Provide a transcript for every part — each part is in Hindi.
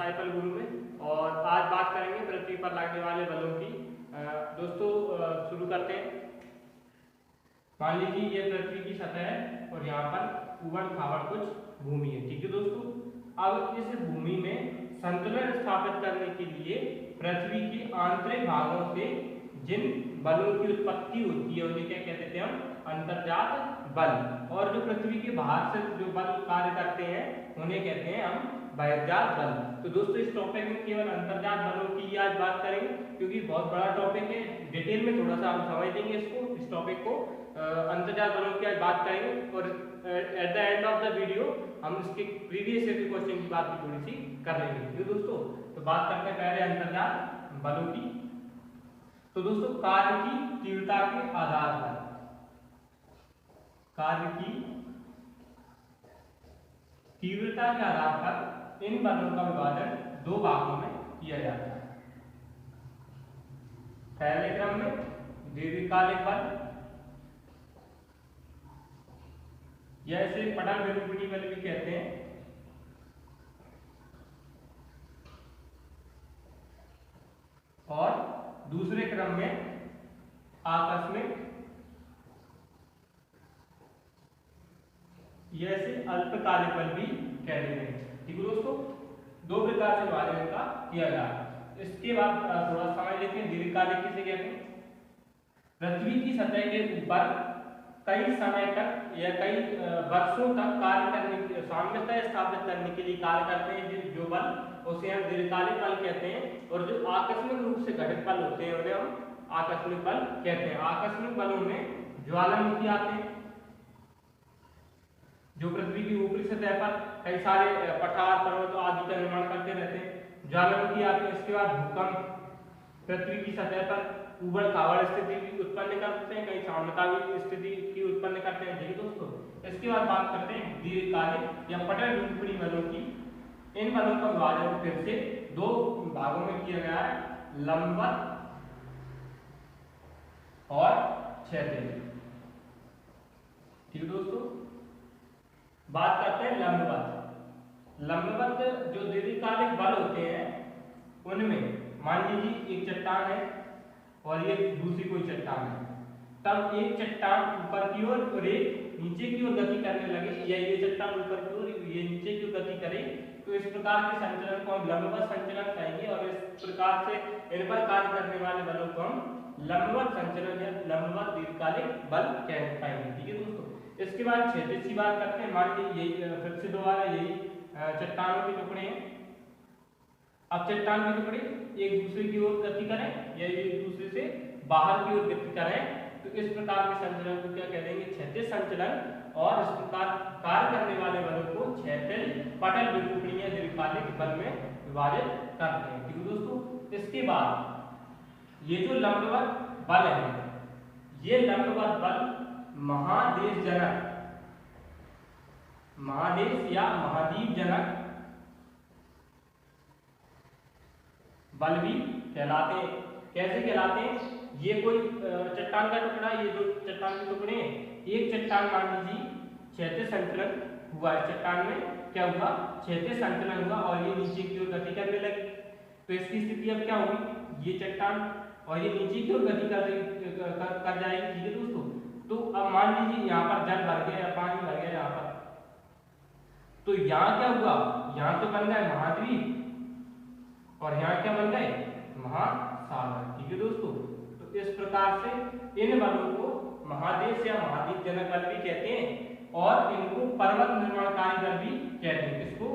डिसाइपल गुरु में, और आज बात करेंगे पृथ्वी पर लगने वाले बलों की। दोस्तों शुरू करते हैं। मान लीजिए ये पृथ्वी की सतह है और यहाँ पर ऊबड़ खाबड़ कुछ भूमि है, ठीक है दोस्तों। अब इस भूमि में संतुलन स्थापित करने के लिए पृथ्वी के आंतरिक भागों से जिन बलों की उत्पत्ति होती है उन्हें क्या कहते थे हम? अंतर्जात बल। और जो पृथ्वी के बाहर से जो बल कार्य करते हैं उन्हें कहते हैं हम बहिर्जात बल। तो दोस्तों इस टॉपिक में केवल अंतर्जात बलों की आज बात करेंगे, क्योंकि बहुत बड़ा टॉपिक है, डिटेल में थोड़ा सा हम समझ लेंगे इस टॉपिक को। अंतर्जात बलों की आज बात करेंगे और at the end of the video हम इसके प्रीवियस ईयर के क्वेश्चन की बात भी थोड़ी सी कर लेंगे, ठीक है दोस्तों। तो बात करते हैं पहले अंतर्जात बलों की। तो दोस्तों कार्य की तीव्रता के आधार पर, कार्य की तीव्रता के आधार पर इन बलों का विभाजन दो भागों में किया जाता है। पहले क्रम में दीर्घकालिक बल, या इसे पटल विरूपणी बल भी कहते हैं, और दूसरे क्रम में आकस्मिक, या इसे अल्पकालिक बल भी कहते हैं, ठीक है दोस्तों। दो प्रकार से विभाजन का किया जा रहा है। इसके बाद थोड़ा समझ लेते हैं दीर्घकालिक किसे कहते हैं। पृथ्वी की सतह के ऊपर कई समय तक या कई वर्षों तक कार्य करने की साम्यता स्थापित करने के लिए कार्य करते हैं जो बल, उसे हम दीर्घकालिक बल कहते हैं। और जो आकस्मिक रूप से घटित बल होते हैं उन्हें हम आकस्मिक बल कहते हैं। आकस्मिक बलों में ज्वालामुखी आते हैं, जो पृथ्वी की ऊपरी सतह पर कई सारे पठार पर्वत आदि का निर्माण करते रहते हैं, ज्वालामुखी आते हैं। इसके बाद भूकंप पृथ्वी की सतह पर ऊबड़ खाबड़ स्थिति भी उत्पन्न करते हैं, कई साम्यता की स्थिति की उत्पन्न करते हैं, ठीक है दोस्तों। इसके बाद बात करते हैं दीर्घकालिक या पटल विरूपणी बलों की। इन बलों का विभाजन फिर से दो भागों में किया गया है, लंबवत और क्षैतिज, ठीक है दोस्तों। बात करते हैं लंबवत। लंबवत जो दीर्घकालिक बल होते हैं उनमें मान लीजिए एक चट्टान है और ये दूसरी कोई चट्टान है, तब एक चट्टान ऊपर की ओर और एक नीचे की ओर गति करने लगे, या ये चट्टान ऊपर की ओर ये नीचे की ओर गति करे, तो इस प्रकार के संचलन को हम लंबवत संचलन कहेंगे। और इस प्रकार से इन पर कार्य करने वाले बलों को हम लंबवत संचलन या लंबवत दीर्घकालिक बल कहेंगे, ठीक है दोस्तों। इसके बाद क्षैतिज की बात करते हैं। मान लीजिए यही फिर से दोबारा यही चट्टानों के टुकड़े हैं। अब चट्टान के टुकड़े एक दूसरे की ओर गति करें या एक दूसरे से बाहर की ओर गति करें, तो इस प्रकार के संचलन को क्या कह देंगे? क्षैतिज संचलन। और इस प्रकार कार्य करने वाले बलों को क्षैतिज पटल विरूपणी या दीर्घकालिक बल में विभाजित करते हैं, ठीक है दोस्तों। इसके बाद ये जो लंबवत बल है, ये लंबवत बल महादेश जनक, महादेश या महाद्वीप जनक बल भी कहलाते हैं। कैसे कहलाते हैं? ये कोई चट्टान का टुकड़ा, ये दो चट्टान के टुकड़े हैं, एक चट्टान मान लीजिए क्षैतिज संचलन हुआ है, चट्टान में क्या हुआ? क्षैतिज संचलन हुआ और ये नीचे की ओर गति करने लगी, तो इसकी स्थिति अब क्या होगी? ये चट्टान और ये नीचे की ओर गति कर जाएगी, ठीक है दोस्तों। तो अब मान लीजिए यहाँ पर जल भर गया या पानी भर गया यहाँ पर, तो यहाँ क्या हुआ? यहाँ तो बन गए महाद्वीप और यहाँ क्या बन गए? महासागर, ठीक है दोस्तों। तो इस प्रकार से इन बलों को महादेश या महाद्वीप जनक बल भी कहते हैं और इनको पर्वत निर्माणकारी बल भी कहते हैं। इसको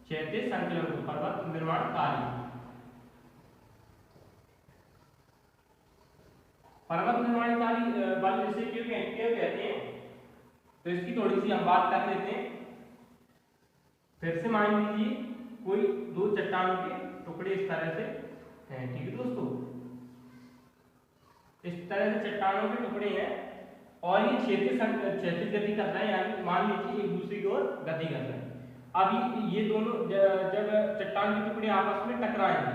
क्षैतिज संचलन को पर्वत निर्माणकारी, पर्वत निर्माणकारी बल इसे क्यों कहते हैं, तो इसकी थोड़ी सी हम बात कर लेते हैं। फिर से मान लीजिए कोई दो चट्टानों के टुकड़े इस तरह से हैं, ठीक है दोस्तों। इस तरह से चट्टानों के टुकड़े हैं और ये क्षैतिज गति कर रहे हैं, यानी मान लीजिए एक दूसरे की ओर गति कर रहे हैं। अब ये दोनों जब चट्टान के टुकड़े आपस में टकराएंगे,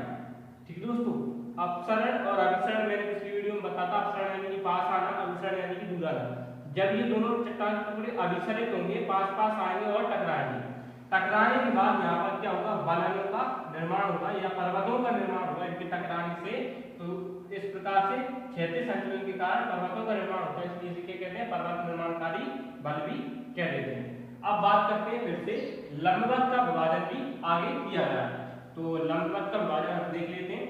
ठीक है दोस्तों। अपसरण और अभिसरण मैंने पिछली वीडियो में बताया, अपसरण यानी कि पास आना, अभिसरण यानी कि दूर आना। जब ये दोनों चट्टान के टुकड़े अभिसरित होंगे, पास पास आएंगे और टकराएंगे, टकराने के बाद यहाँ पर क्या होगा, वलयों का निर्माण होगा या पर्वतों का निर्माण होगा इनके टकराने से। तो इस प्रकार से क्षैतिज संचलन के कारण पर्वतों का निर्माण होता है, इसलिए इसे क्या कहते हैं, पर्वत निर्माणकारी बल भी कह देते हैं। अब बात करते हैं फिर से लंबवत का विभाजन भी आगे किया जाए। तो लंबवत का विभाजन हम देख लेते हैं।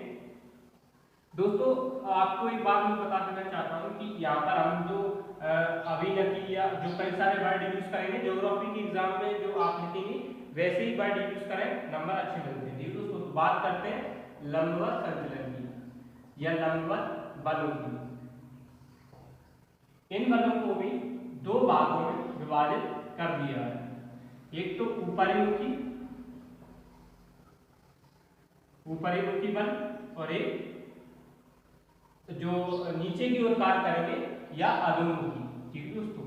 दोस्तों आपको एक बात मैं बता देना चाहता हूँ कि यहाँ पर हम जो अभिनति या जो कई सारे वर्ड यूज करेंगे ज्योग्राफी के एग्जाम में, जो आप लिखेंगे वैसे ही वर्ड यूज करें, नंबर अच्छे मिलते हैं। ठीक दोस्तों, बात करते हैं लंबवत संचलन की या लंबवत बलों की। इन बलों को भी दो भागों में विभाजित कर दिया है, एक तो ऊपरीमुखी बल और एक जो नीचे की ओर कार्य करेंगे या अधोमुखी। ठीक है दोस्तों,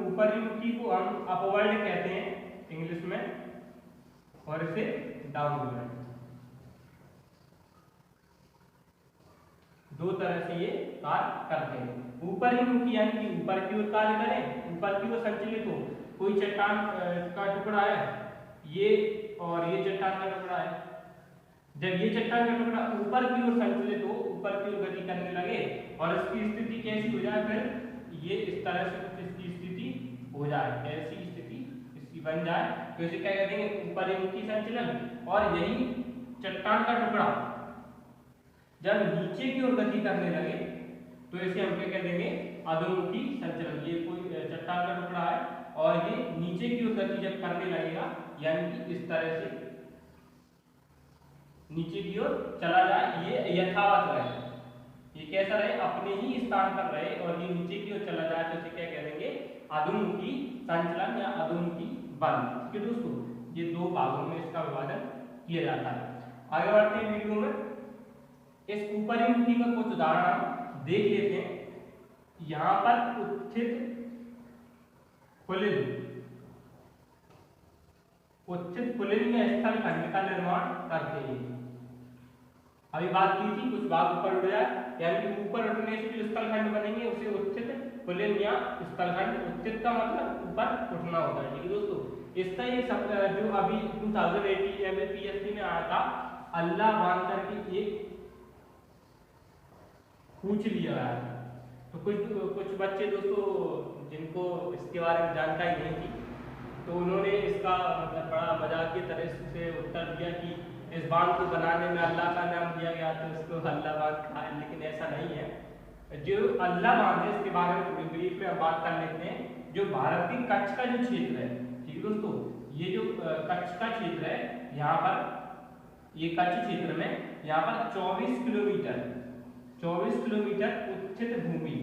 ऊपरीमुखी को हम अपवर्ड कहते हैं इंग्लिश में, और इसे डाउनवर्ड। दो तरह से ये कार्य करते हैं। ऊपरीमुखी यानी कि ऊपर की ओर कार्य करें, ऊपर की ओर संचलित हो। कोई चट्टान का टुकड़ा है ये, और ये चट्टान का टुकड़ा है, जब ये चट्टान का टुकड़ा ऊपर की ओर संचलित हो, ऊपर की ओर गति करने लगे और इसकी स्थिति कैसी हो जाए, फिर ये इस तरह से कुछ इसकी स्थिति हो जाए, ऐसी स्थिति इसकी बन जाए, तो इसे क्या कहते हैं, ऊपरीमुखी संचलन। और यही चट्टान का टुकड़ा जब नीचे की ओर गति करने लगे तो इसे हम क्या कह देंगे, अधोमुखी संचलन। ये कोई चट्टान का टुकड़ा है और ये नीचे की ओर गति जब करने लगेगा, यानी कि इस तरह से नीचे की ओर चला जाए, ये यथावत रहे, ये कैसा रहे, अपने ही स्थान पर रहे और ये नीचे की ओर चला जाए, तो इसे क्या कह देंगे, अधोमुखी संचलन या अधोमुखी बल। ठीक है दोस्तों, ये दो भागों में इसका विभाजन किया जाता है। आगे बढ़ते हैं वीडियो में, इस ऊपरीमुखी का कुछ उदाहरण हम देख लेते हैं। यहाँ पर उत्थित पुलिन में स्थल खंड का निर्माण करते हैं। अभी बात की थी कुछ भाग ऊपर उठ जाए, यानी कि ऊपर उठने से जो स्थल खंड बनेंगे उसे उत्थित पुलिन या स्थल खंड। उत्थित का मतलब ऊपर उठना होता है। ठीक है दोस्तों, इसका ये जो अभी 2018 में PSC में आया था, अल्लाह बांध करके एक पूछ लिया है। तो कुछ बच्चे दोस्तों जिनको इसके बारे में जानकारी नहीं थी, तो उन्होंने इसका मतलब बड़ा मजाक की तरह से उत्तर दिया कि इस बांध को बनाने में अल्लाह का नाम दिया गया, तो इसको अल्लाह बांध कहा है, लेकिन ऐसा नहीं है। जो अल्लाह बांध है इसके बारे में ब्रीफ में हम बात कर लेते हैं। जो भारत की कच्छ का जो क्षेत्र है, ठीक है दोस्तों, ये जो कच्छ का क्षेत्र है, यहाँ पर ये कच्छ क्षेत्र में यहाँ पर 24 किलोमीटर उत्थित भूमि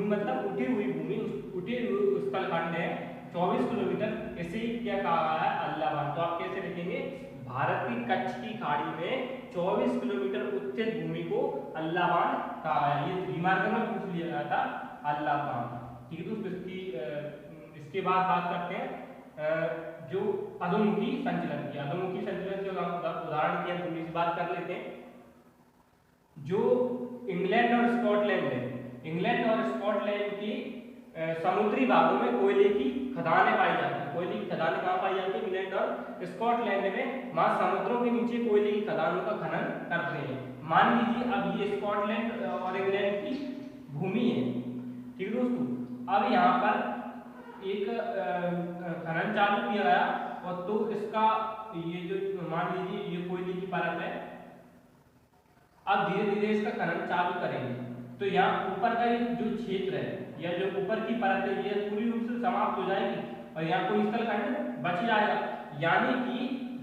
मतलब उठी हुई भूमि, उठी हुई स्थलखंड है 24 किलोमीटर, इसे क्या कहा है, अल्लाह बांध। तो आप कैसे लिखेंगे, भारत की कच्छ की खाड़ी में 24 किलोमीटर उत्थित भूमि को अल्लाह बांध कहा है। ये बीमार में पूछ लिया गया था, अल्लाह बांध। ठीक है दोस्तों, इसके बाद बात करते हैं जो अधोमुखी संचलन की। अधोमुखी संचलन जो उदाहरण की हम इस बात कर लेते हैं। जो इंग्लैंड और स्कॉटलैंड है, इंग्लैंड और स्कॉटलैंड की समुद्री भागों में कोयले की खदानें पाई जाती है। कोयले की खदानें कहाँ पाई जाती है, इंग्लैंड और स्कॉटलैंड में। वहाँ समुद्रों के नीचे कोयले की खदानों का खनन करते हैं। मान लीजिए अब ये स्कॉटलैंड और इंग्लैंड की भूमि है। ठीक है दोस्तों, अब यहाँ पर एक खनन चालू किया गया, और तो इसका ये जो मान लीजिए ये कोयले की परत है, अब धीरे धीरे इसका खनन चालू करेंगे, तो यहाँ ऊपर का जो क्षेत्र है या जो ऊपर की परत है, ये पूरी रूप से समाप्त हो जाएगी और यहाँ कोई स्थल खंड बच जाएगा। यानी कि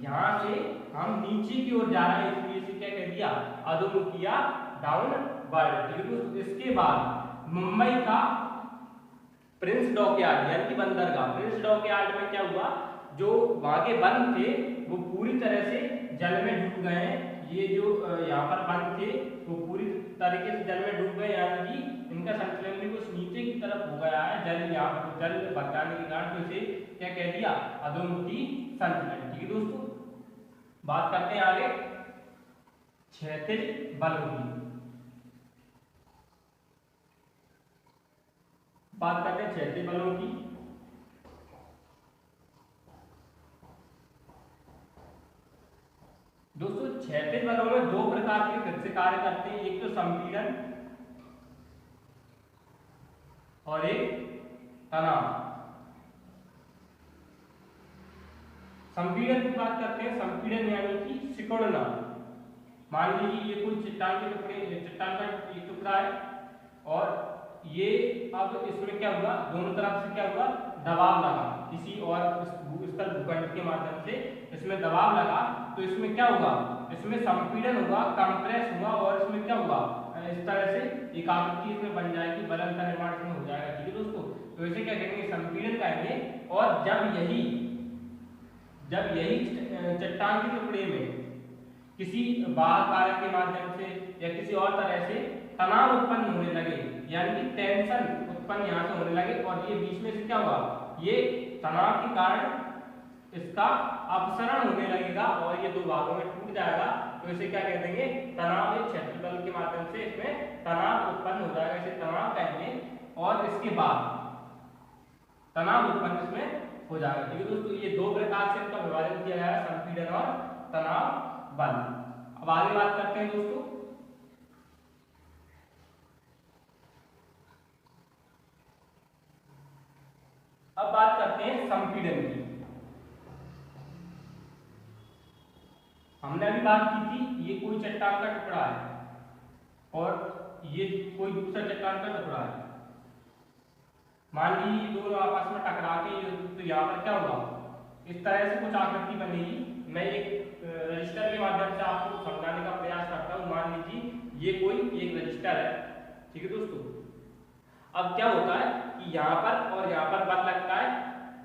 यहाँ से हम नीचे की ओर जा रहे हैं, इसलिए इसे क्या कह दिया, अधोमुखी या डाउनवर्ड। इसके बाद मुंबई का प्रिंस डॉकयार्ड यानी कि बंदरगाह, प्रिंस डॉकयार्ड में क्या हुआ, जो वहां के बंद थे वो पूरी तरह से जल में डूब गए हैं। ये जो यहाँ पर बंद थे वो पूरी तरीके से जल में डूब गए, यानी कि इनका संचलन भी कुछ नीचे की तरफ हो गया है। जल यहाँ पर जल भर जाने के कारण तो इसे क्या कह दिया, अधोमुखी संचलन। ठीक है दोस्तों, बात करते हैं आगे क्षैतिज बलों की। बात करते हैं क्षैतिज बलों की। दोस्तों क्षैतिज बलों में दो प्रकार के फिर से कार्य करते हैं, एक तो संपीड़न और एक तनाव। संपीड़न की बात करते हैं, संपीड़न यानी कि सिकुड़ना। मान लीजिए ये कोई चट्टान के टुकड़े, चट्टान का एक टुकड़ा है और ये अब इसमें क्या हुआ, दोनों तरफ से क्या हुआ, दबाव लगा किसी और स्थल भूखंड के माध्यम से इसमें दबाव लगा, तो इसमें क्या हुआ, इसमें संपीड़न हुआ, कंप्रेस हुआ और इसमें क्या हुआ, इस तरह से एक आकृति इसमें बन जाएगी, बलन का निर्माण इसमें हो जाएगा। ठीक है दोस्तों, तो इसे क्या कहेंगे, संपीड़न कहेंगे। और जब यही चट्टान के टुकड़े में किसी बाहर कारक के माध्यम से या किसी और तरह से तनाव उत्पन्न होने लगे, यानी कि टेंशन उत्पन्न यहाँ से होने लगे और ये बीच में से क्या हुआ, ये तनाव के कारण इसका अपसरण होने लगेगा और ये दो भागों में टूट जाएगा, तो इसे क्या कह देंगे, तनाव। एक क्षैतिज बल के माध्यम से इसमें तनाव उत्पन्न हो जाएगा, इसे तनाव कहेंगे। और इसके बाद तनाव उत्पन्न इसमें हो जाएगा। ठीक है दोस्तों, ये दो प्रकार से इनका विभाजन किया गया है, संपीड़न और तनाव बल। अब आगे बात करते हैं दोस्तों, अब बात करते हैं संपीड़न की। हमने अभी बात की थी, ये कोई चट्टान का टुकड़ा है और ये कोई दूसरा चट्टान का टुकड़ा है। मान लीजिए दोनों आपस में टकरा के, तो यहाँ पर क्या होगा, इस तरह से कुछ आकृति बनेगी। मैं एक रजिस्टर के माध्यम से आपको समझाने का प्रयास करता हूँ। मान लीजिए ये कोई एक रजिस्टर है, ठीक है दोस्तों। अब क्या होता है कि यहाँ पर और यहाँ पर बल लगता है,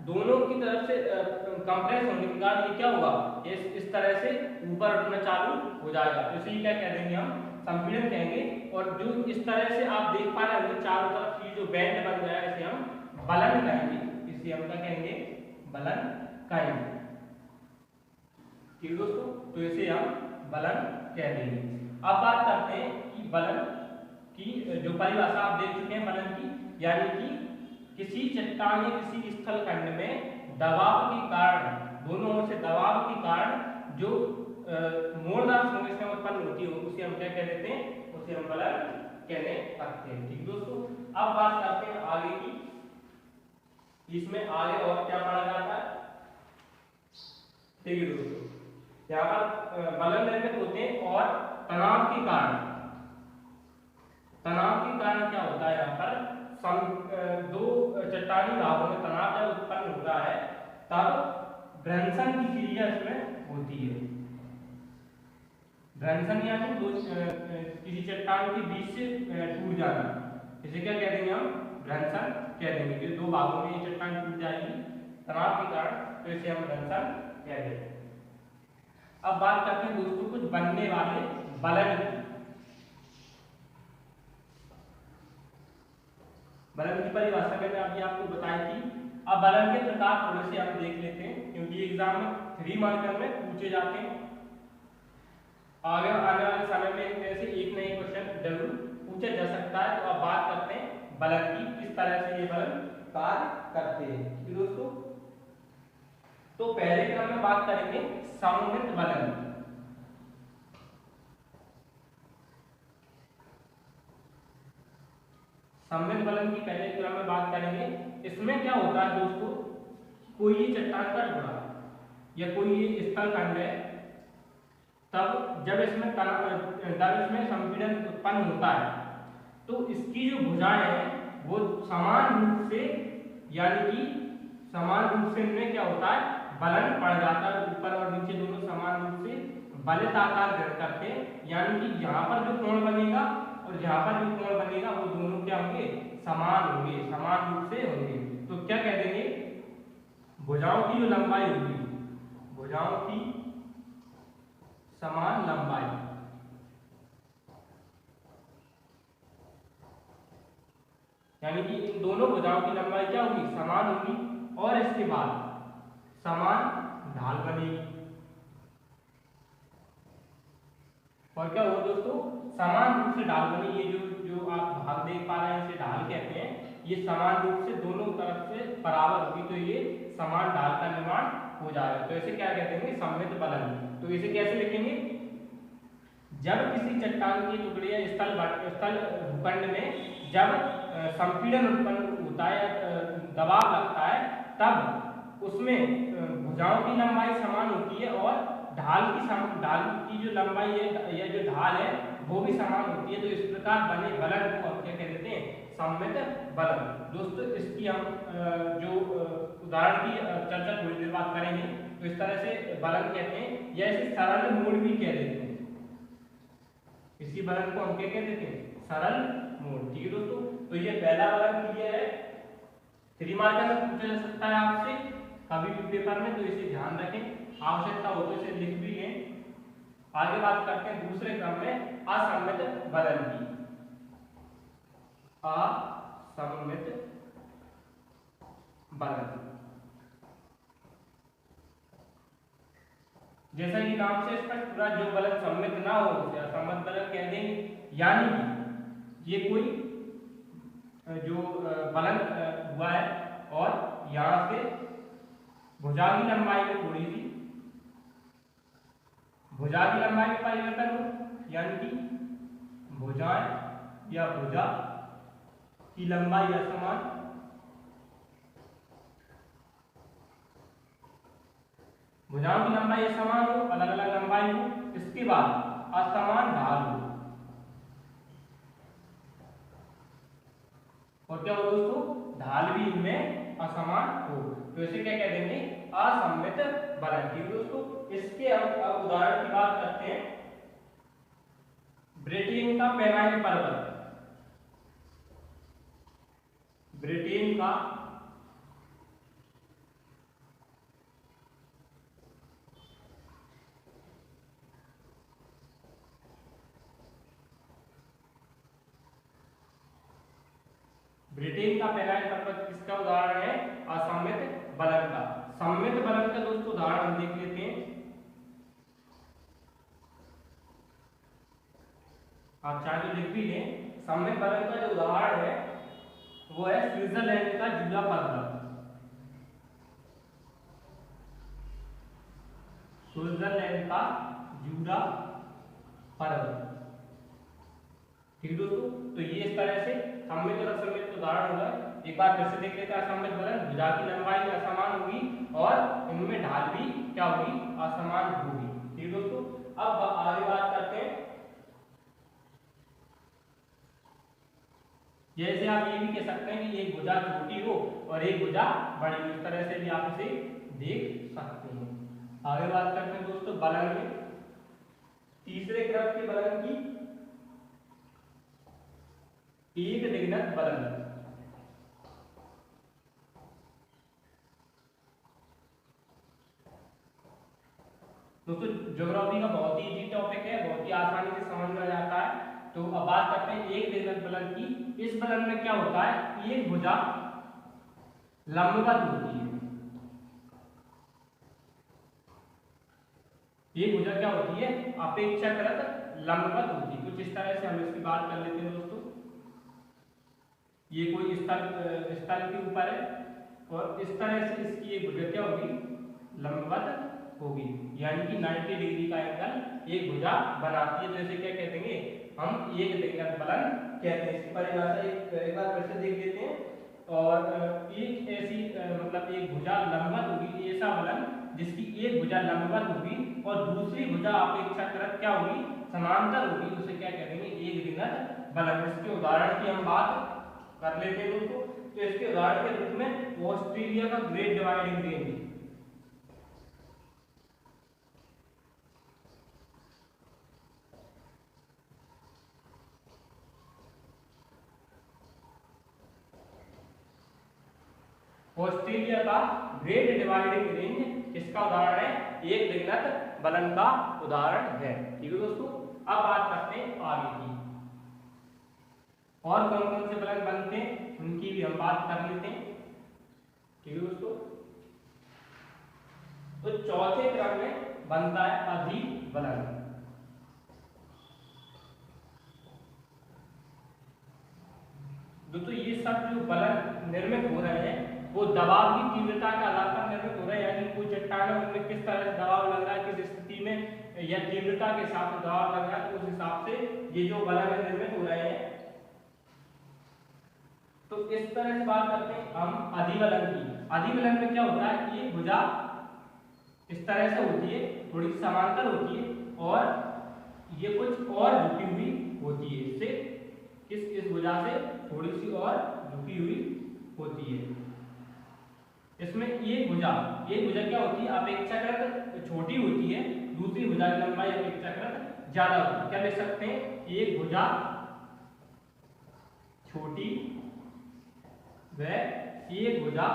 दोनों की तरफ से कंप्रेस होने के बाद ये क्या होगा, इस तरह से ऊपर उठना चालू हो जाएगा, तो इसे क्या कह देंगे, हम संपीड़न कहेंगे। और जो इस तरह से आप देख पा रहे होंगे चारों तरफ की जो बैंड बन गया है, इसे हम बलन कहेंगे, इसे हम क्या कहेंगे, बलन कहेंगे। ठीक है दोस्तों, तो इसे हम बलन कह देंगे। अब बात करते हैं कि बलन की जो परिभाषा आप देख चुके हैं बलन की, यानी कि किसी चट्टान या किसी स्थल खंड में दबाव के कारण, दोनों ओर से दबाव के कारण जो मोड़दार संरचना उत्पन्न होती है, उसे हम क्या कह देते हैं, उसे हम बलन कहने लगते हैं। ठीक दोस्तों, अब बात करते हैं आगे की, इसमें आगे और क्या पढ़ा जाता है। ठीक है दोस्तों, यहाँ पर बलन निर्मित होते हैं और तनाव के कारण क्या होता है, यहाँ पर दो चट्टानी भागों में तनाव जब उत्पन्न होता है तब भ्रंशन की क्रिया इसमें होती है। भ्रंशन यानी किसी चट्टान के बीच से टूट जाना, इसे क्या कह देंगे, हम भ्रंशन कह देंगे। कि दो भागों में ये चट्टान टूट जाएगी तनाव के कारण, तो इसे हम भ्रंशन कह देंगे। अब बात करते हैं दोस्तों कुछ बनने वाले बलन की। बलन की परिभाषा मैंने अभी आपको बताई थी। अब बलन के प्रकार थोड़े से हम देख लेते हैं, क्योंकि एग्जाम में 3 मार्कर में पूछे जाते हैं। आगे आने वाले समय में ऐसे एक न एक क्वेश्चन जरूर पूछा जा सकता है। तो अब बात करते हैं बलन की, किस तरह से ये बलन कार्य करते हैं। कि दोस्तों, तो पहले क्रम में बात करेंगे सममित बलन। सममित बलन की पहले क्रम में बात करेंगे। इसमें क्या होता है दोस्तों, कोई ये चट्टान का टुकड़ा या कोई ये स्थल खंड है, तब जब इसमें संपीड़न उत्पन्न होता है, तो इसकी जो भुजाएं हैं वो समान रूप से, यानी कि समान रूप से इनमें क्या होता है, बलन पड़ जाता है। ऊपर और नीचे दोनों समान रूप से बलित आकार ग्रहण करते हैं, यानी कि यहाँ पर जो कोण बनेगा और यहाँ पर जो कोण बनेगा वो दोनों क्या होंगे, समान होंगे, समान रूप से होंगे। तो क्या कह देंगे, भुजाओं की जो लंबाई होगी, भुजाओं की समान लंबाई, यानी कि इन दोनों भुजाओं की लंबाई क्या होगी, समान होगी। और इसके बाद समान ढाल बनेगी। और क्या होगा दोस्तों, समान रूप से ढाल बनी। ये जो आप भाग देख पा रहे हैं इसे ढाल कहते हैं। ये समान रूप से दोनों तरफ से बराबर होगी तो ये समान ढाल का निर्माण हो जाएगा। तो इसे क्या कहते हैं, सममित बलन। तो इसे कैसे लिखेंगे, जब किसी चट्टान की टुकड़ी या स्थल भूखंड में जब संपीड़न उत्पन्न होता है या दबाव लगता है तब उसमें भुजाओं की लंबाई समान होती है और ढाल की जो लंबाई है या जो ढाल है वो भी समान होती है। तो इस प्रकार बने बलन को हम क्या कहते हैं, सममित बलन। दोस्तों इसकी हम जो उदाहरण की चर्चा थोड़ी देर बाद करेंगे। तो इस तरह से बलन कहते हैं या इसे सरल मोड़ भी कह देते हैं। इसी बलन को हम क्या कह देते हैं, सरल मोड़। ठीक है दोस्तों, तो ये पहला बलन क्लियर है। 3 मार्कर में पूछा जा सकता है आपसे कभी भी पेपर में, तो इसे ध्यान रखें, आवश्यकता हो तो इसे लिख भी लें। आगे बात करते हैं दूसरे क्रम में असममित बलन की। असममित बलन, जैसा कि नाम से स्पष्ट पूरा, जो बलन सममित ना हो उसे असममित बलन कह देंगे। यानी कि ये कोई जो बलन हुआ है और यहाँ से भुजा की लंबाई में थोड़ी सी भुजा की लंबाई में परिवर्तन हो, यानी कि भुजाएं या भुजा की लंबाई असमान, भुजाओं की लंबाई समान हो, अलग अलग लंबाई हो, इसके बाद असमान ढाल हो। और क्या हो दोस्तों, ढाल भी इनमें असमान हो, तो इसे क्या कह देंगे, असममित बलन। ठीक दोस्तों, इसके अब उदाहरण की बात करते हैं। ब्रिटेन का पेनाइल पर्वत, ब्रिटेन का पेनाइल पर्वत किसका उदाहरण है, असममित बलन का। सममित बलन का दोस्तों उदाहरण हम देख लेते हैं। आप चाहे तो लिख भी लें। सममित बलन का जो उदाहरण है वो है स्विट्जरलैंड का जूरा पर्वत। स्विट्जरलैंड का जूरा पर्वत। ठीक दोस्तों, तो ये इस तरह से सममित और असममित उदाहरण होगा। एक बार फिर से देख लेते हैं। असममित बलन, भुजा की लंबाई असमान होगी और इनमें ढाल भी क्या होगी, असमान होगी। ठीक दोस्तों, अब आगे बात करते हैं। जैसे आप ये भी कह सकते हैं कि एक भुजा छोटी हो और एक भुजा बड़ी हो, इस तरह से भी आप इसे देख सकते हैं। आगे बात करते हैं दोस्तों बलन में, तीसरे क्रम के बलन की एक दिग्नत बलन। दोस्तों ज्योग्राफी का बहुत ही इजी टॉपिक है, बहुत ही आसानी से समझ में आ जाता है। तो अब बात करते हैं एक दिग्नत बलन की। इस बलन में क्या होता है, एक भुजा लंबवत होती है। एक भुजा क्या होती है, अपेक्षाकृत लंबवत होती है। कुछ इस तरह से हम इसकी बात कर लेते हैं दोस्तों। ये कोई स्थल के ऊपर है और इस तरह से इसकी एक भुजा क्या होगी, लंबवत होगी, यानी कि 90 डिग्री का एंगल एक भुजा बनाती है। तो इसे क्या कह देंगे, हम एक दिग्नत बलन कहते हैं। इसकी परिभाषा एक बार फिर से देख लेते हैं। और एक ऐसी मतलब एक भुजा लंबवत होगी, ऐसा बलन जिसकी एक भुजा लंबवत होगी और दूसरी भुजा अपेक्षाकृत क्या होगी, समांतर होगी, उसे क्या कह देंगे, एक दिग्नत बलन। इसके उदाहरण की हम बात कर लेते हैं दोस्तों। तो इसके उदाहरण के रूप में ऑस्ट्रेलिया का ग्रेट डिवाइडिंग रेंज, ऑस्ट्रेलिया का ग्रेट डिवाइडिंग रेंज इसका उदाहरण है, एक दिग्नत बलन का उदाहरण है। ठीक है दोस्तों, अब बात करते हैं आगे की, और कौन कौन से बलन बनते हैं उनकी भी हम बात कर लेते हैं। ठीक है दोस्तों, तो चौथे क्रम में बनता है अधि बलन। दोस्तों ये सब जो बलन निर्मित हो रहे हैं वो दबाव की तीव्रता के आधार पर निर्मित हो रहे हैं, यानी कोई चट्टान है उनमें किस तरह से दबाव लग रहा है, किस स्थिति में या तीव्रता के हिसाब से दबाव लग रहा है, तो उस हिसाब से ये जो बल है निर्मित हो रहे हैं। तो इस तरह से बात करते हैं हम अधिवलन की। अधिवलन में क्या होता है, ये भुजा इस तरह से होती है, थोड़ी सी समांतर होती है और ये कुछ और झुकी हुई होती है, इससे इस भुजा से थोड़ी सी और झुकी हुई होती है। इसमें एक भुजा क्या होती है, अपेक्षाकृत छोटी होती है, दूसरी भुजा की लंबाई अपेक्षाकृत ज्यादा होती है। क्या लिख सकते हैं, एक भुजा छोटी व एक भुजा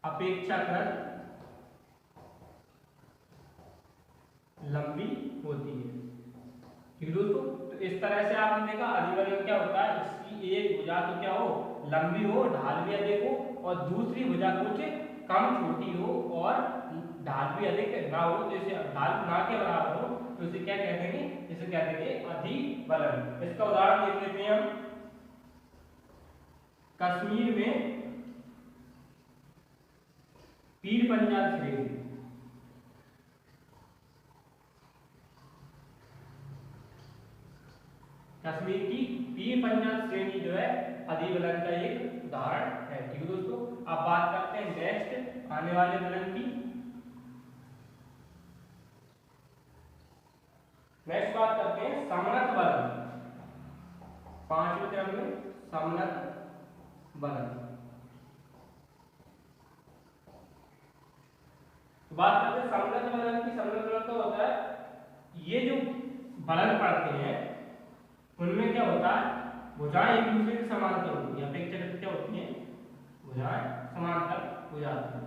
अपेक्षाकृत लंबी होती है। ठीक है दोस्तों, तो इस तरह से आपने देखा अधिवलन क्या होता है, इसकी एक भुजा तो क्या हो, लंबी हो, ढाल भी अधिक हो, और दूसरी भुजा कुछ कम छोटी हो और ढाल भी अधिक ना हो, जैसे ढाल ना के बराबर हो, तो इसे क्या कह देंगे, इसे कह देंगे अधिवलन। इसका उदाहरण देख लेते हैं हम। कश्मीर में पीर पंजाल श्रेणी, कश्मीर की पीर पंजाल श्रेणी जो है अधिवलन का एक उदाहरण है। ठीक है दोस्तों, अब बात करते हैं नेक्स्ट आने वाले वलन की। नेक्स्ट बात करते हैं समनत वलन। 5वें क्रम में समनत वलन। तो बात करते हैं समनत वलन की। समनत वलन तो होता है, ये जो वलन पढ़ते हैं उनमें क्या होता है, भुजाएं एक दूसरे के समांतर होती है, अपेक्षाकृत क्या होती है, भुजाएं समांतर हो जाती है।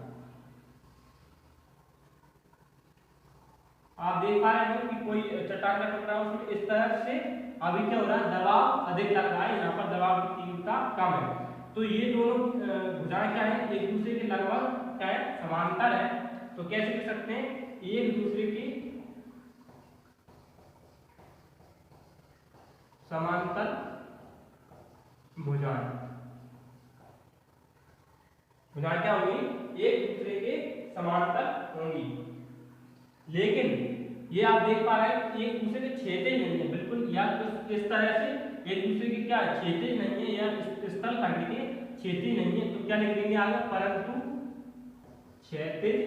आप देख पा रहे हो कि कोई चट्टान का टुकड़ा उसमें इस तरह से अभी क्या हो रहा है, दबाव अधिक लग रहा है, यहाँ पर दबाव की तीव्रता कम है। तो ये दोनों भुजाएं क्या है, एक दूसरे के लगभग क्या है, समांतर है। तो कैसे लिख सकते हैं, एक दूसरे की समांतर भुजाएं। भुजाएं क्या होंगी, एक दूसरे के समांतर होंगी, लेकिन ये आप देख पा रहे हैं एक दूसरे के छेदे नहीं है बिल्कुल, या इस तरह से एक दूसरे के क्या छेदे नहीं है, या स्थल खंड के छेदे नहीं है। तो क्या लिख देंगे आगे, परंतु क्षैतिज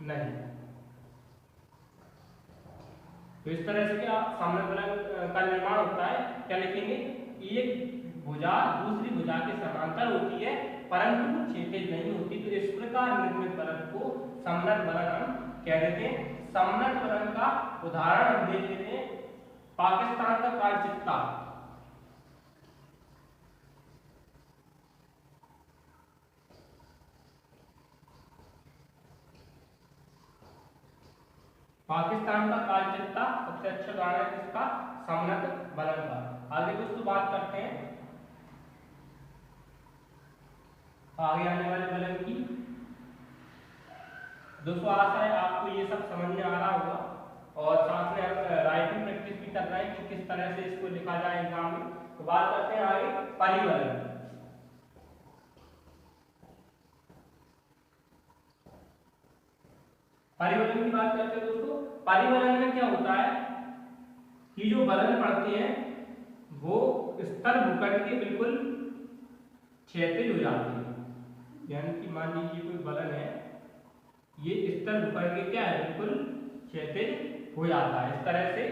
नहीं। तो इस तरह से क्या समनत वलन का निर्माण होता है। क्या लिखेंगे, एक भुजा दूसरी भुजा के समांतर होती है परंतु क्षैतिज नहीं होती। तो इस प्रकार निर्मित वलन को समनत वलन हम कह देते हैं। समनत वलन का उदाहरण हम देख लेते हैं, पाकिस्तान का कालचित्ता। पाकिस्तान का कालचित्ता सबसे अच्छा उदाहरण है किसका, समनत वलन का। आगे दोस्तों बात करते हैं आगे आने वाले वलन की। दोस्तों आशा है आपको ये सब समझ में आ रहा होगा, और साथ में हम राइटिंग प्रैक्टिस भी कर रहे हैं कि किस तरह से इसको लिखा जाए एग्जाम में। तो बात करते हैं आगे परिवलन। परिवलन की बात करते हैं दोस्तों। परिवलन में क्या होता है कि जो वलन पढ़ते हैं वो स्थल भूखंड के बिल्कुल क्षैतिज हो जाते हैं। यानी कि मान लीजिए कोई वलन है, ये स्थल भूखंड के क्या है, बिल्कुल क्षैतिज हो जाता है, इस तरह से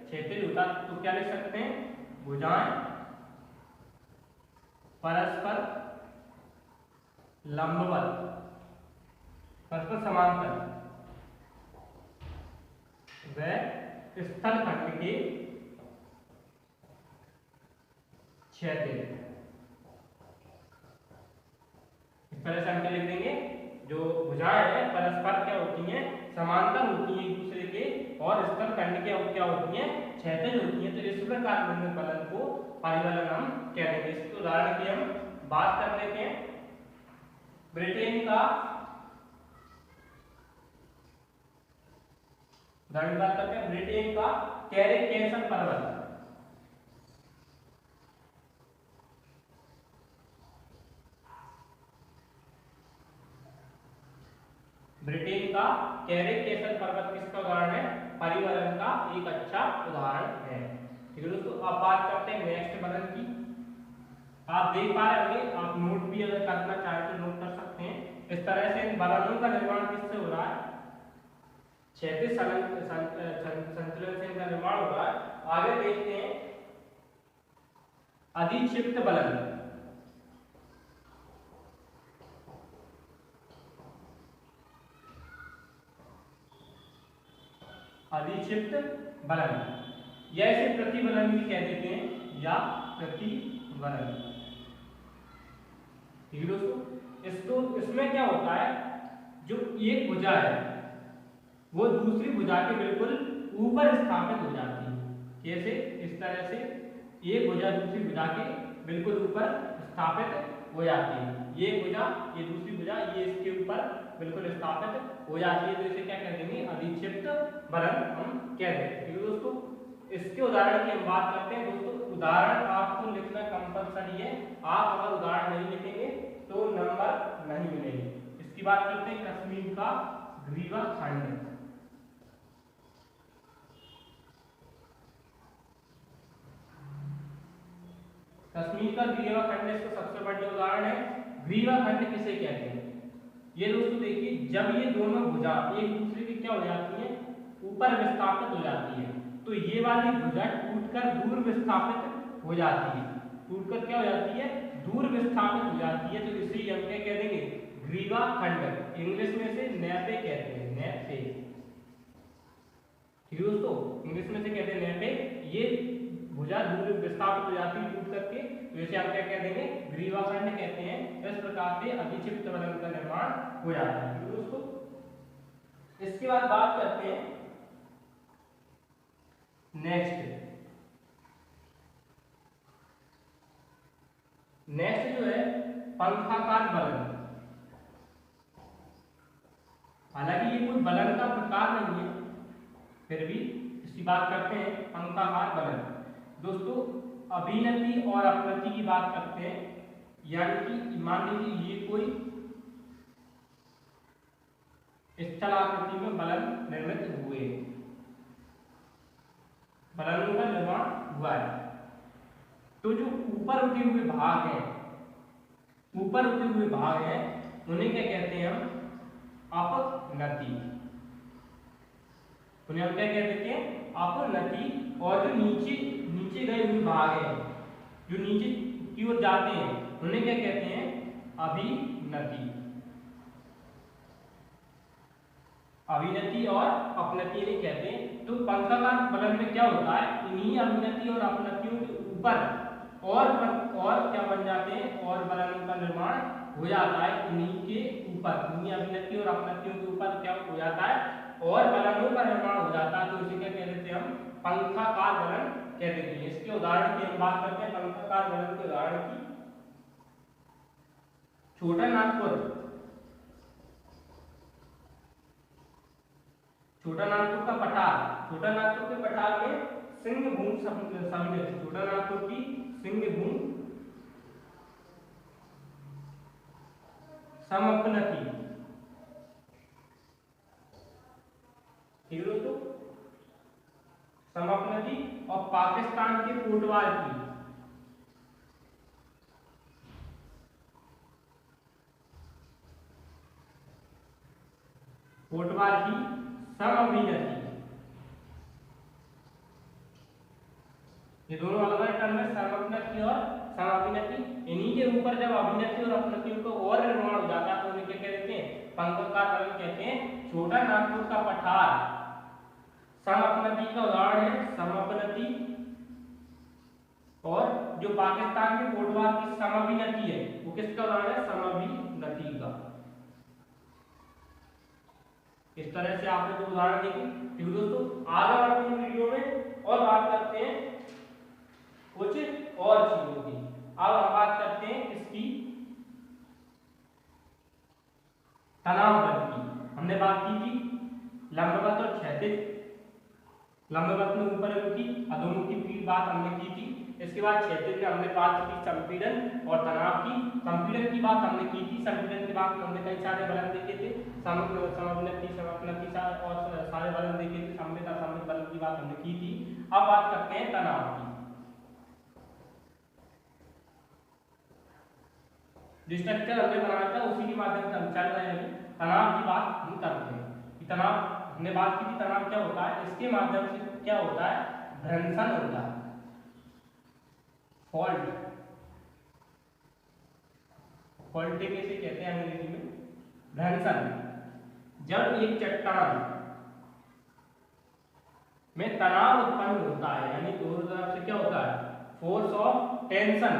क्षैतिज होता है। तो क्या लिख सकते हैं, भुजाएं परस्पर लंबवत, परस्पर समांतर व स्थल खंड के क्षैतिज। इस तरह से हम क्या लिख देंगे, जो भुजाएं हैं परस्पर क्या होती हैं, समांतर होती हैं एक दूसरे के, और स्थल खंड क्या होती हैं, क्षैतिज होती हैं। तो इस प्रकार निर्मित वलन को परिवलन हम कह देंगे। इसके उदाहरण की हम बात कर लेते हैं। ब्रिटेन का उदाहरण बात करते हैं, ब्रिटेन का कैरिकेशन पर्वत। का कैरिकेचर पर्वत किसका उदाहरण है? परिवलन का एक अच्छा उदाहरण है। ठीक है दोस्तों, अब बात करते हैं नेक्स्ट बलन की। आप देख पा रहे होंगे, आप नोट भी अगर करना चाहें तो नोट कर सकते हैं। इस तरह से इन बलनों का निर्माण किससे हो रहा है? क्षैतिज संतुलन से इनका निर्माण हो रहा है। आगे देखते हैं अधिक्षिप्त बलन। अधिक्षिप्त बलन या इसे प्रतिबलन भी कह देते हैं या प्रतिबलन। ठीक है दोस्तों, इसमें क्या होता है, जो एक भुजा है वो दूसरी भुजा के बिल्कुल ऊपर स्थापित हो जाती है। कैसे? इस तरह से एक भुजा दूसरी भुजा के बिल्कुल ऊपर स्थापित हो जाती है। ये भुजा, ये दूसरी भुजा, ये इसके ऊपर बिल्कुल स्थापित हो जाती है, तो इसे क्या कह देंगे? अधिक्षिप्त बलन हम कह देंगे। ठीक है दोस्तों, इसके उदाहरण की हम बात करते हैं। दोस्तों, उदाहरण आपको लिखना कंपलसरी है। आप अगर उदाहरण नहीं लिखेंगे तो नंबर नहीं मिलेंगे। इसकी बात करते हैं कश्मीर का ग्रीवा खंड। कश्मीर का ग्रीवा खंड इसका सबसे बड़ा उदाहरण है। ग्रीवा खंड किसे कहते हैं? ये दोस्तों देखिए, जब ये दोनों भुजा एक दूसरे की क्या हो जाती है? ऊपर विस्थापित हो जाती है, तो ये वाली भुजा टूटकर दूर विस्थापित हो जाती है। टूटकर क्या हो जाती है? दूर विस्थापित हो जाती है, तो इसे हम क्या कह देंगे? ग्रीवा खंड। इंग्लिश में से नेपे कहते हैं, नेपे। ठीक है दोस्तों, इंग्लिश में से कहते हैं नेपे। ये भुजा दूर विस्थापित हो जाती है टूट करके, तो इसे हम क्या कह देंगे? ग्रीवा खंड कहते हैं। इस प्रकार से अधिक्षिप्त बलन का निर्माण हो जाता है। दोस्तों, इसके बाद बात करते हैं नेक्स्ट जो है पंखाकार बलन। हालांकि ये कोई बलन का प्रकार नहीं है, फिर भी इसकी बात करते हैं पंखाकार बलन। दोस्तों, अभिनति और अपनति की बात करते हैं, यानी कि मान लीजिए ये कोई स्थलाकृति में बलन निर्मित हुए, बलनों का निर्माण हुआ है, तो जो ऊपर उठे हुए भाग हैं, ऊपर उठे हुए भाग हैं, उन्हें क्या कहते हैं? हम अपनति। उन्हें हम क्या कह देते हैं? अपनति। और जो नीचे गए हुए भाग हैं, जो नीचे की ओर जाते हैं, उन्हें क्या कहते हैं? अभिनति। अभिनति और अपनति नहीं कहते हैं। तो पंखाकार बलन में क्या होता है? इन्हीं अभिनति और अपनतियों के ऊपर और क्या बन जाते हैं? और बलनों का निर्माण हो जाता है। इन्हीं के ऊपर, इन्हीं अभिनति और अपनतियों के ऊपर क्या हो जाता है? और बलनों का निर्माण हो जाता है, तो इसे क्या कह देते हैं? हम पंखाकार बलन कह देते हैं। इसके उदाहरण की हम बात करते हैं, पंखाकार बलन के उदाहरण की। छोटा नागपुर का पठार। छोटा नागपुर के पठार में सिंहभूम समिति, छोटा नागपुर की सिंहभूम समपनति। ठीक है दोस्तों, समपनति। और पाकिस्तान के कोटवार की समअभिनति। ये दोनों अलग अलग टर्म है, समअभिनति और समअभिनति। इन्हीं के ऊपर जब अभिनति और अपनतियों को और निर्माण हो जाता है, तो उन्हें क्या कहते हैं? पंखाकार बलन कहते हैं। छोटा नागपुर का पठार समअपनति का उदाहरण है, समअपनति। और जो पाकिस्तान के कोटवार की समअभिनति है, वो किसका उदाहरण है? समअभिनति का। इस तरह से आपने जो उदाहरण देखे। ठीक है दोस्तों, आगे बढ़ते हैं वीडियो में और बात करते हैं कुछ और चीजों की। अब हम बात करते हैं इसकी तनाव बल की। हमने बात की थी लंबवत और क्षैतिज। लंबवत में ऊपर की, अधोमुखी की बात हमने की थी। इसके बाद क्षैतिज में हमने बात की संपीड़न और तनाव की। संपीड़न की बात हमने की थी, संपीड़न के बाद हमने कई सारे बलन देखे थे। समवनति समपनति और सारे बल देखे थे, सममित असममित बल की बात हमने की थी। अब बात करते हैं तनाव की। जो स्ट्रक्चर हमने बनाया था उसी के माध्यम से हम चल रहे हैं। तनाव की बात हम करते हैं कि तनाव हमने बात की थी, तनाव क्या होता है, इसके माध्यम से क्या होता है, घर्षण होता है, फॉल्ट, फॉल्टिंग इसे कहते हैं अंग्रेजी में, घर्षण। जब एक चट्टान में तनाव उत्पन्न होता है, यानी दोनों तरफ से क्या होता है, फोर्स ऑफ टेंशन,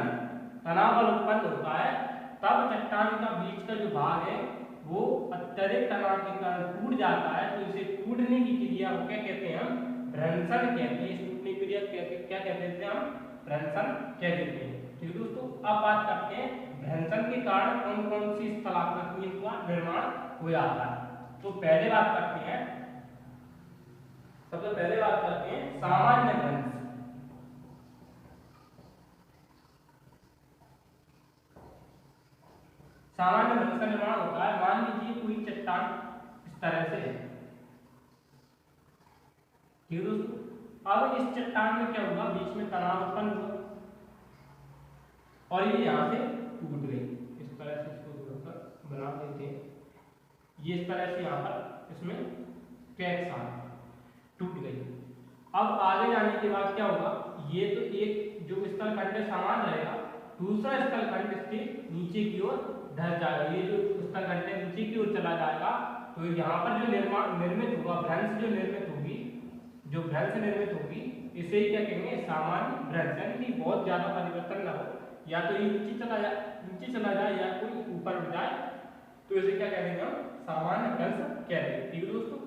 तनाव बल उत्पन्न होता है, तब चट्टान का बीच का जो भाग है वो अत्यधिक तनाव के कारण टूट जाता है। तो इसे टूटने की क्रिया को क्या कहते हैं, हम भ्रंशन कहते हैं। इस टूटने की क्रिया क्या कहते हैं, हम भ्रंशन कह देते हैं। ठीक है दोस्तों, अब बात करते हैं भ्रंशन के कारण कौन कौन सी स्थलाकृतियों का निर्माण हो जाता है। तो पहले बात करते हैं, सबसे पहले बात करते हैं सामान्य भ्रंश। सामान्य भ्रंश का निर्माण होता है, मान लीजिए कोई चट्टान इस तरह से है, ठीक है दोस्तों। अब इस चट्टान में क्या हुआ, बीच में तनाव उत्पन्न हुआ और ये यहाँ से टूट गई। इस तरह से इसको बना देते हैं, ये इस तरह से यहाँ पर इसमें क्रैक्स आ गए, टूट गई। अब आगे जाने के बाद क्या होगा, ये तो एक जो स्थल खंड समान रहेगा, दूसरा स्थल खंड इसके नीचे की ओर ढल जाएगा। ये जो स्थल खंड नीचे की ओर चला जाएगा, तो यहाँ पर जो निर्मित होगा, भ्रंश जो निर्मित होगी, जो भ्रंश निर्मित होगी, इसे क्या कहेंगे, सामान्य भ्रंश। यानी कि बहुत ज्यादा परिवर्तन ना हो, या तो ये नीचे चला जाए या कोई ऊपर उठ जाए, तो इसे क्या कहेंगे, हम सामान्य भ्रंश कहते हैं। ठीक है दोस्तों,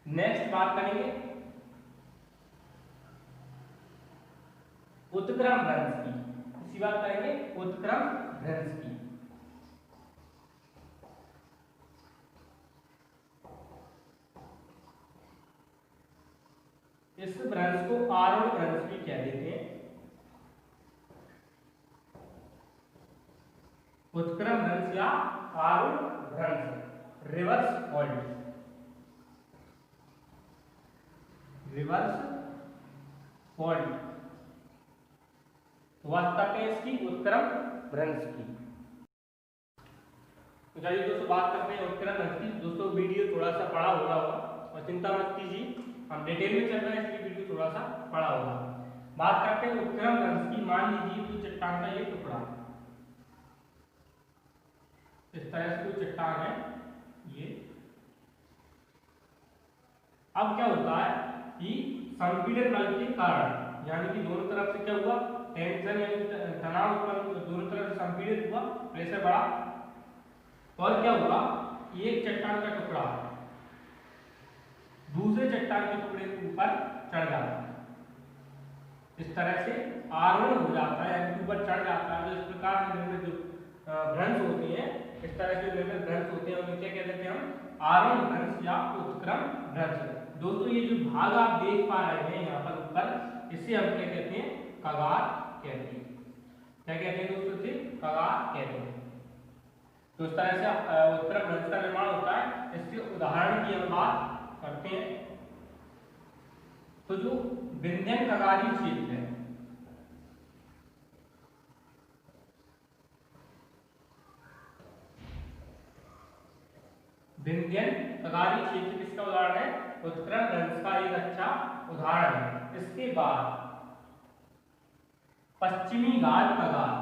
नेक्स्ट बात करेंगे उत्क्रम भ्रंश की। इसी बात करेंगे उत्क्रम भ्रंश की। इस भ्रंश को आरोहण भ्रंश भी कह देते हैं। उत्क्रम भ्रंश या आरोहण भ्रंश, रिवर्स फॉल्ट, रिवर्स फॉल्ट वास्तव में इसकी उत्क्रम भ्रंश की। तो चलिए दोस्तों बात करते हैं उत्क्रम भ्रंश की। दोस्तों वीडियो थोड़ा सा बड़ा हो रहा होगा और चिंता मत कीजिए, हम डिटेल में चल रहे हैं, इसलिए वीडियो थोड़ा सा बड़ा होगा। बात करते हैं उत्क्रम भ्रंश की। मान लीजिए कोई चट्टान का ये टुकड़ा, इस तरह से कोई चट्टान है ये। अब क्या होता है कि संपीड़न बल के कारण, यानी कि दोनों तरफ से क्या हुआ, टेंशन यानी तनाव उत्पन्न, दोनों तरफ से संपीड़ित हुआ, प्रेशर बढ़ा, और क्या हुआ, एक चट्टान का टुकड़ा दूसरे चट्टान के टुकड़े के ऊपर चढ़ जाता है। इस तरह से आरोहण हो जाता है, यानी ऊपर चढ़ जाता है। तो इस प्रकार से निर्मित जो भ्रंश होते हैं, इस तरह से निर्मित भ्रंश होते हैं, उन्हें क्या कहते हैं, हम आरोहण भ्रंश या उत्क्रम भ्रंश। दोस्तों ये जो भाग आप देख पा रहे हैं यहाँ पर ऊपर, इसे हम क्या कहते हैं, कगार कहते हैं। क्या कहते हैं दोस्तों, इसे कगार कहते हैं। तो इस तरह से उत्क्रम भ्रंश का निर्माण होता है। इसके उदाहरण की हम बात करते हैं, तो जो विंध्यन कगारी क्षेत्र है, विंध्यन कगारी क्षेत्र किसका उदाहरण है, उत्क्रम भ्रंश का एक अच्छा उदाहरण है। इसके बाद पश्चिमी घाट कगार,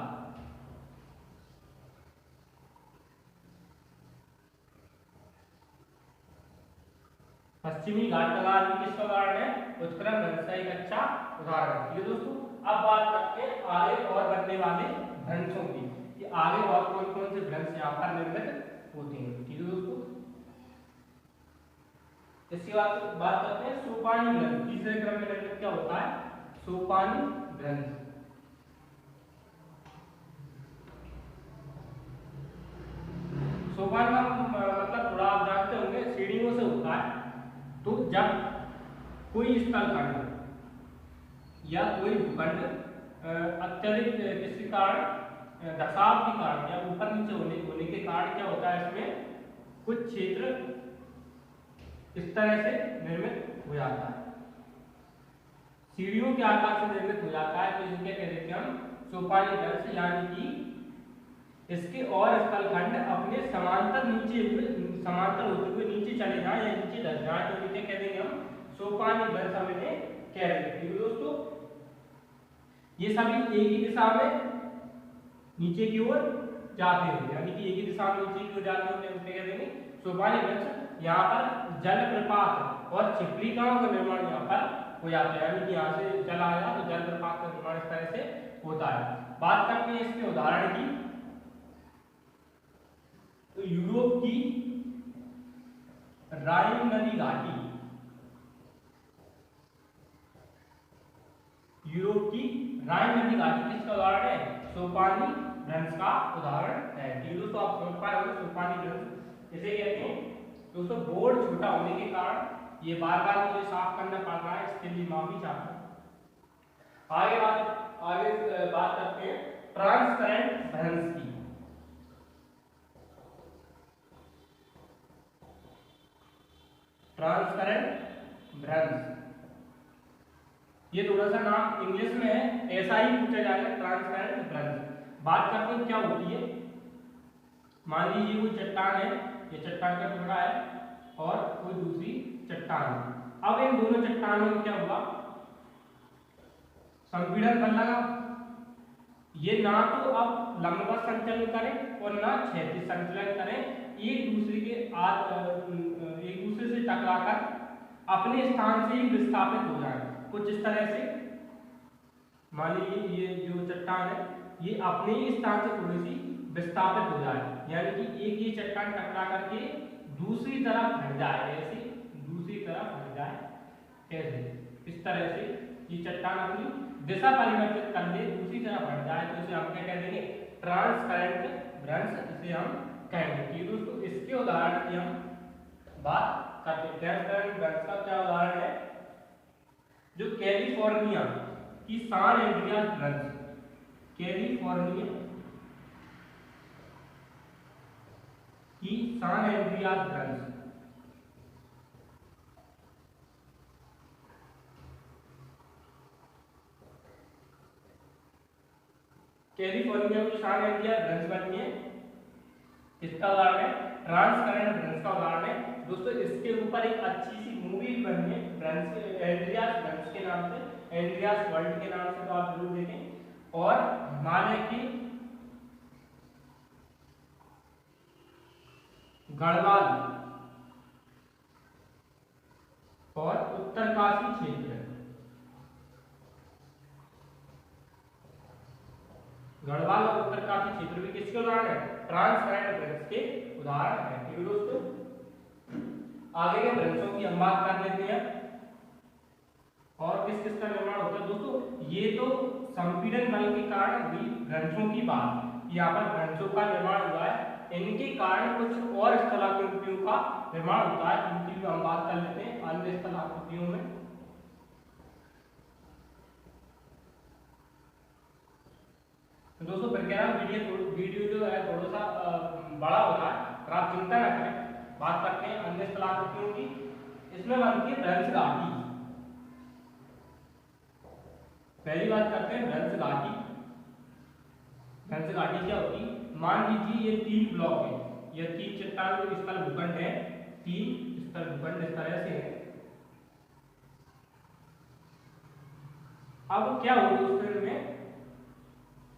पश्चिमी घाट कगार भी किसका उदाहरण है, उत्क्रम भ्रंश का एक अच्छा उदाहरण है। ये दोस्तों अब बात करते हैं आगे और बनने वाले भ्रंशों की, कि आगे और कौन कौन से भ्रंश यहाँ पर निर्मित होते हैं। ठीक है दोस्तों, इसके बाद बात करते हैं सोपानी भ्रंश। तीसरे क्रम में निर्मित क्या होता है, सोपानी भ्रंश। सोपान का मतलब थोड़ा आप जानते होंगे, सीढ़ियों से होता है। तो जब कोई स्थल खंड या कोई भूखंड अत्यधिक किसी कारण धसाव के कारण या ऊपर नीचे होने के कारण क्या होता है, इसमें कुछ क्षेत्र इस तरह से निर्मित हो जाता है, सीढ़ियों के आकार से निर्मित हो जाता है, तो इसे क्या कह देते हैं हम, सोपानी वृक्ष, यानी कि इसके और स्थलखंड अपने समांतर होते हुए नीचे चले जाएं या नीचे धस जाएं, तो इसे कह देंगे हम सोपानी वृक्ष, हम इन्हें कह देते हैं दोस्तों। ये सभी एक ही दिशा में नीचे की ओर जाते हैं, यानी कि एक ही दिशा में नीचे की ओर जाते हैं, उसे कह देंगे सोपानी वृक्ष। यहाँ पर जलप्रपात और छिपलिकाओं का निर्माण यहाँ पर हो जाता है, यानी कि यहाँ से जल आया तो जलप्रपात का निर्माण इस तरह से होता है। बात करते हैं इसके उदाहरण की, तो यूरोप की राइन नदी घाटी, यूरोप की राइन नदी घाटी किसका उदाहरण है, सोपानी वृक्ष का उदाहरण है। ठीक है दोस्तों, आप समझ पाए होंगे सोपानी वृक्ष इसे कहते हैं। दोस्तों बोर्ड छोटा होने के कारण ये बार बार मुझे साफ करना पड़ रहा है, इसके लिए माफी चाहता हूँ। आगे बात करते हैं ट्रांसपेरेंट वृक्ष की। ट्रांसपेरेंट वृक्ष, ये थोड़ा सा नाम इंग्लिश में है, ऐसा ही पूछा जाएगा, ट्रांसपेरेंट वृक्ष। बात करते हैं क्या होती है। मान लीजिए कोई चट्टान है, ये चट्टान का टुकड़ा है और कोई दूसरी चट्टान है। अब इन दोनों चट्टानों में क्या हुआ, संपीड़न बल लगा। ये ना तो अब लंबवत संचलन करें और ना क्षैतिज संचलन करें, एक दूसरे से टकराकर अपने स्थान से ही विस्थापित हो जाए। कुछ इस तरह से मान लीजिए ये जो चट्टान है ये अपने ही स्थान से थोड़ी सी विस्थापित हो जाए, यानी कि एक ये चट्टान टकरा करके दूसरी तरफ हट जाए, ऐसे दूसरी तरफ हट जाए, कैसे इस तरह से ये चट्टान अपनी दिशा परिवर्तित कर दे, दूसरी तरफ हट जाए, तो इसे हम क्या कह देंगे, ट्रांसपेरेंट वृक्ष इसे हम कहेंगे। ठीक दोस्तों, इसके उदाहरण की हम बात करते हैं। ट्रांसपेरेंट वृक्ष का क्या उदाहरण है, जो कैलिफोर्निया की सान एंड्रियास वृक्ष, कैलिफोर्निया की सान एंड्रियास वृक्ष, कैलिफोर्निया की सान एंड्रियास वृक्ष बनती है, इसका उदाहरण है। ट्रांसपेरेंट वृक्ष का उदाहरण है दोस्तों, इसके ऊपर एक अच्छी सी मूवी बनी है वृक्ष, एंड्रियास वृक्ष के नाम से, एंड्रियास वर्ल्ड के नाम से, तो आप जरूर देखें। और हिमालय की गढ़वाल और उत्तरकाशी क्षेत्र, गढ़वाल और उत्तरकाशी क्षेत्र भी किसके उदाहरण है, ट्रांसपेरेंट वृक्ष के उदाहरण है। ठीक है दोस्तों, आगे के वृक्षों की हम बात कर लेते हैं और किस किस का निर्माण होता है। दोस्तों ये तो संपीड़न बल के कारण हुई वृक्षों की बात, यहाँ पर वृक्षों का निर्माण हुआ है, इनके कारण कुछ और स्थलाकृतियों का निर्माण होता है, उनकी भी हम बात कर लेते हैं अन्य स्थलाकृतियों में। तो दोस्तों फिर कह रहा हूँ वीडियो जो है थोड़ा सा बड़ा हो रहा है, तो आप चिंता न करें। बात करते हैं अन्य स्थलाकृतियों की, इसमें बनती है वृक्ष घाटी। पहली बात करते हैं वृक्ष घाटी। वृक्ष घाटी क्या होती है, मान लीजिए ये 3 ब्लॉक है, ये 3 चट्टान जो स्थल भूखंड है, 3 स्थल भूखंड इस तरह से है। अब क्या होगा उस स्थल में,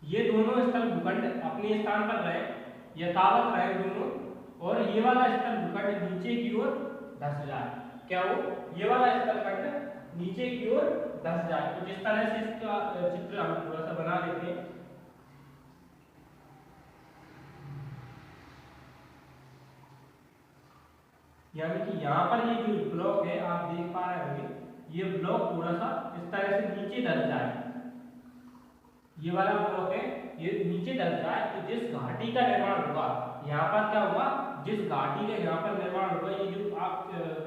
ये दोनों स्थल भूखंड अपने स्थान पर रहे, यथावत रहे दोनों, और ये वाला स्थल भूखंड नीचे की ओर धंस जाए। क्या हो, ये वाला स्थल खंड नीचे की ओर धंस जाए। तो जिस तरह से इसका चित्र हम थोड़ा सा बना देते हैं, यानी कि यहाँ पर ये जो ब्लॉक है आप देख पा रहे होंगे, ये ब्लॉक थोड़ा सा इस तरह से नीचे धंस जाए, ये वाला ब्लॉक है ये नीचे धंस जाए, तो जिस घाटी का निर्माण होगा यहाँ पर क्या होगा, जिस घाटी का यहाँ पर निर्माण होगा, ये जो आप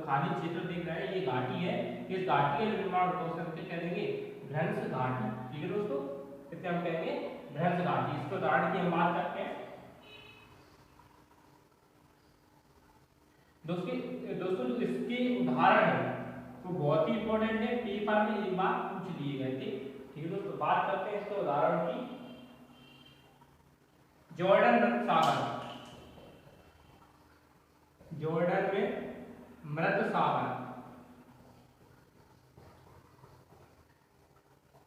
खाली क्षेत्र देख रहे हैं ये घाटी है, इस घाटी का निर्माण होगा उसे कह देंगे भ्रंश घाटी। ठीक है दोस्तों, इसे हम कहेंगे भ्रंश घाटी। इसके उदाहरण की हम बात करते हैं। दोस्तों जो इसके उदाहरण है वो बहुत ही इंपॉर्टेंट है, पेपर में एक बार पूछ लिए गए थे। ठीक है दोस्तों, बात करते हैं इसके उदाहरण की। जॉर्डन मृत सागर, जॉर्डन में मृत सागर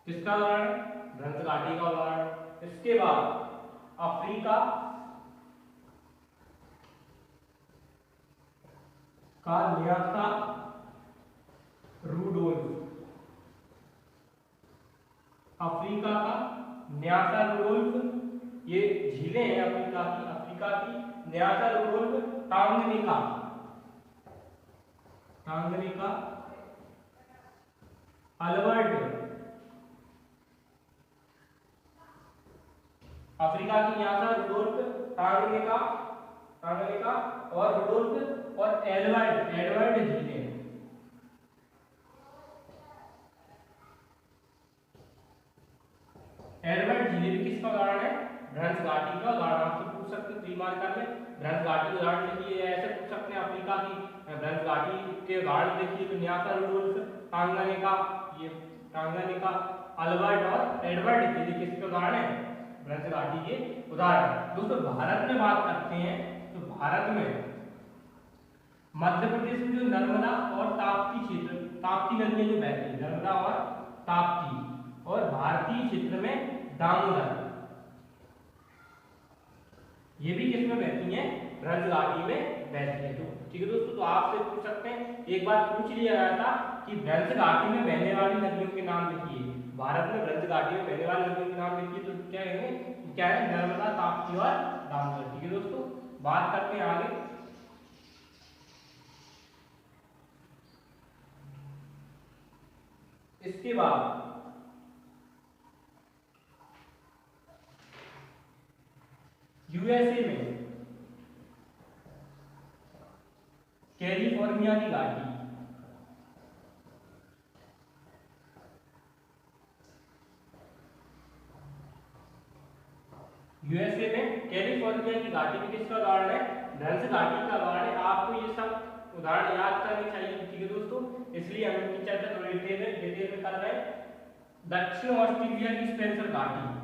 किसका उदाहरण है? भ्रंश घाटी का उदाहरण। इसके बाद अफ्रीका का न्यासा रूडोल्फ, अफ्रीका का न्यासा रूडोल्फ, ये झीलें हैं अफ्रीका की न्यासा रूडोल्फ, टांगनिका, टांगनिका, अल्बर्ट, अफ्रीका की न्यासा रूडोल्फ, टांगनिका, टांगनिका और रूडोल्फ और एडवर्ड, एडवर्ड झीलें। एडवर्ड झील किसका उदाहरण है? भ्रंश घाटी का उदाहरण। आपसे पूछ सकते हैं 3 मार्क में भ्रंश घाटी का उदाहरण देखिए, ऐसे पूछ सकते हैं अफ्रीका की भ्रंश घाटी के उदाहरण देखिए तो न्यासा रूडोल्फ, टांगानिका, ये टांगानिका, अल्बर्ट और एडवर्ड झील किसके उदाहरण है? भ्रंश घाटी के उदाहरण। दोस्तों भारत में बात करते हैं तो भारत में मध्य प्रदेश में जो नर्मदा और ताप्ती क्षेत्र, ताप्ती नदियां जो बहती है, नर्मदा और ताप्ती, और भारतीय क्षेत्र में दामोदर, ये भी किसमें बहती हैं? भ्रंश घाटी में बहती है। तो ठीक है दोस्तों, तो आपसे पूछ सकते हैं, एक बार पूछ लिया गया था कि भ्रंश घाटी में बहने वाली नदियों के नाम लिखिए। भारत में भ्रंश घाटी में बहने वाली नदियों के नाम लिखिए, तो क्या कहेंगे? क्या है? नर्मदा, ताप्ती और दामोदर। ठीक है दोस्तों, बात करते हैं आगे। इसके बाद यूएसए में कैलिफोर्निया की घाटी, यूएसए में कैलिफोर्निया की घाटी में किसका उदाहरण है? भ्रंश घाटी का उदाहरण है। आपको ये सब उदाहरण याद करने चाहिए। ठीक है दोस्तों, इसलिए हम इनकी चर्चा थोड़ी डिटेल में कर रहे हैं। दक्षिण ऑस्ट्रेलिया की स्पेंसर घाटी,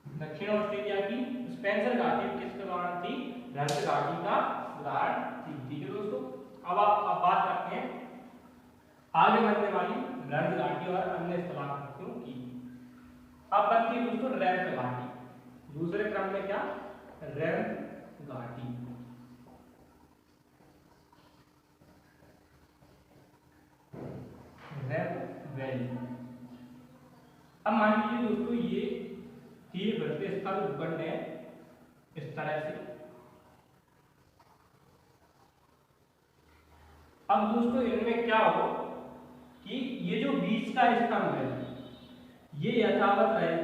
दक्षिण ऑस्ट्रेलिया की स्पेंसर घाटी किसके उदाहरण थी? भ्रंश घाटी का उदाहरण थी। ठीक है दोस्तों, अब आप बात करते हैं आगे बढ़ने वाली भ्रंश घाटी और अन्य स्थलाकृतियों की। अब बनती है दोस्तों रैंप घाटी, दूसरे क्रम में क्या? रैंप घाटी। Ramp valley. अब मान लीजिए दोस्तों ये तीन बढ़ते स्थल भूखंड है इस तरह से। अब दोस्तों इनमें क्या हो कि ये जो बीच का स्तंभ है ये यथावत रहे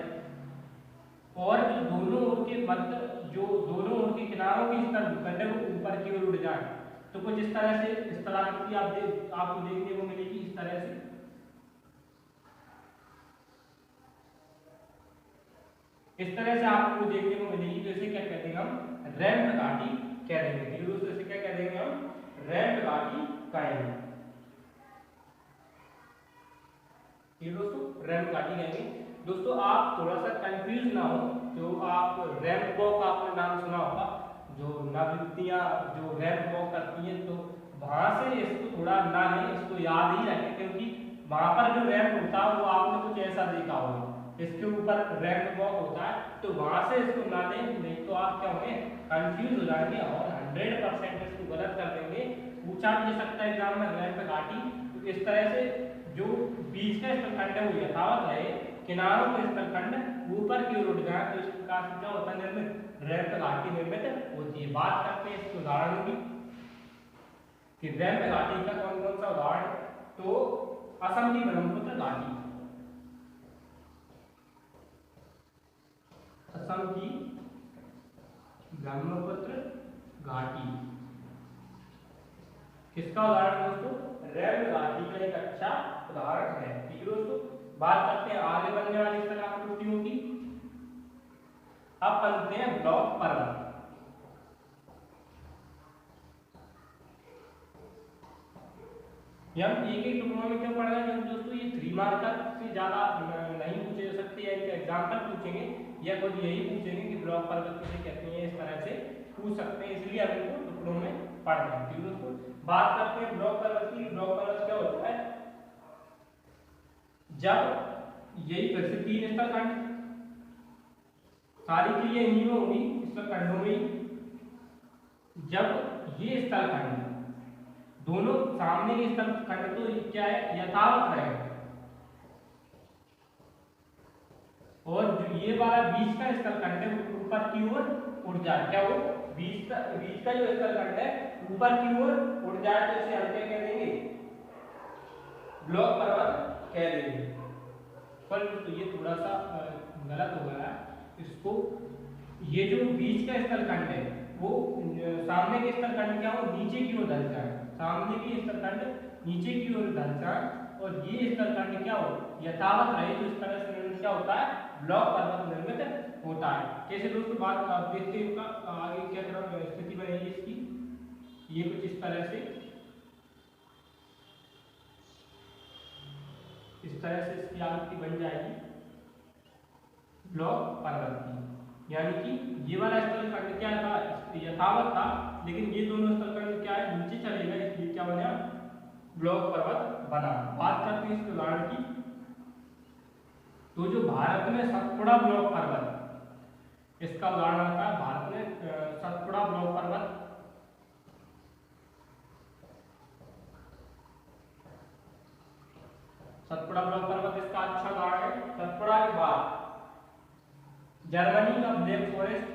और जो दोनों ओर के मध्य, जो दोनों ओर के किनारों के स्थल भूखंड है वो ऊपर की ओर उठ जाए। तो कुछ इस तरह से स्थलाकृति आपको देखने को मिलेगी इस तरह से। इस तरह से आपको देखने को मिलेगी। जैसे क्या कहते हैं हम? रैंप घाटी कह देंगे। ठीक है दोस्तों, इसे क्या कह देंगे हम? रैंप घाटी कहेंगे। ठीक है दोस्तों, रैंप घाटी कहेंगे। दोस्तों आप थोड़ा सा कंफ्यूज ना हो, जो आप रैंप वॉक आपने नाम सुना होगा, जो नवयुवतियां जो रैंप वॉक करती हैं, तो वहां से इसको थोड़ा ना है, इसको याद ही रखें, क्योंकि वहां पर जो रैंप होता है वो आपने कुछ ऐसा देखा होगा, इसके ऊपर रैंप वॉक होता है, तो वहां से इसको ना लें, नहीं तो आप क्या होंगे? कंफ्यूज हो जाएंगे और 100% इसको गलत कर देंगे। पूछा भी जा सकता है एग्जाम में रैंप घाटी। तो इस तरह से जो बीच का स्थलखंड है वो यथावत रहे, किनारों का स्थलखंड ऊपर की ओर उठ जाए, तो इस प्रकार से क्या होता है? निर्मित रैंप घाटी निर्मित होती है। बात करते हैं इसके उदाहरणों की कि रैंप घाटी का कौन कौन सा उदाहरण? तो असम की ब्रह्मपुत्र घाटी, असम की ब्रह्मपुत्र घाटी किसका उदाहरण दोस्तों? रैम घाटी का एक अच्छा उदाहरण है। ठीक है दोस्तों, बात करते हैं आगे बनने वाली स्थल आकृतियों की। अब बनते हैं ब्लॉक पर्वत। ये हम एक एक टुकड़ों में क्यों पढ़ रहे हैं क्योंकि दोस्तों ये 3 मार्कर से ज्यादा नहीं पूछे जा सकते, या इनका एग्जाम्पल पूछेंगे या खुद यही पूछेंगे कि ब्लॉक पर्वत किसे कहते हैं, इस तरह से पूछ सकते हैं, इसलिए हम इनको टुकड़ों में पढ़ रहे हैं। ठीक है दोस्तों, बात करते हैं ब्लॉक पर्वत की। ब्लॉक पर्वत क्या होता है? जब यही फिर से 3 स्थल खंड, सारी क्रिया इन्हीं में होगी, स्थल खंडों में ही। जब ये स्थल खंड दोनों सामने के स्थल खंड तो क्या है, यथावत रहे, और जो ये वाला बीच का स्थल खंड है ऊपर की ओर उड़ जाए, क्या वो बीच का जो स्थल खंड है ऊपर की ओर उड़ जाए, तो इसे हम क्या कह देंगे? ब्लॉक पर्वत कह देंगे। पर तो ये थोड़ा सा गलत हो गया है इसको। ये जो बीच का स्थल खंड है वो सामने के स्थल खंड क्या हो, नीचे की ओर ढल जाए, सामने की स्थल खंड नीचे की ओर ढल जाए, और ये स्थल खंड क्या हो, यथावत रहे। तो इस तरह से निर्मित क्या होता है? ब्लॉक पर्वत निर्मित होता है। कैसे दोस्तों, बात आप देखते हैं इनका आगे क्या तरह स्थिति बनेगी इसकी। ये कुछ इस तरह से इसकी आकृति बन जाएगी ब्लॉक पर्वत की। यानी कि ये वाला स्थल खंड क्या था, यथावत था, लेकिन ये दोनों स्थल खंड क्या है, नीचे चलेगा, इसलिए क्या बना? ब्लॉक पर्वत बना। बात करते हैं इसके उदाहरण की। तो जो भारत में सतपुड़ा ब्लॉक पर्वत, इसका उदाहरण आता है भारत में सतपुड़ा ब्लॉक पर्वत। सतपुड़ा ब्लॉक पर्वत इसका अच्छा उदाहरण है। सतपुड़ा के बाद जर्मनी का ब्लैक फॉरेस्ट,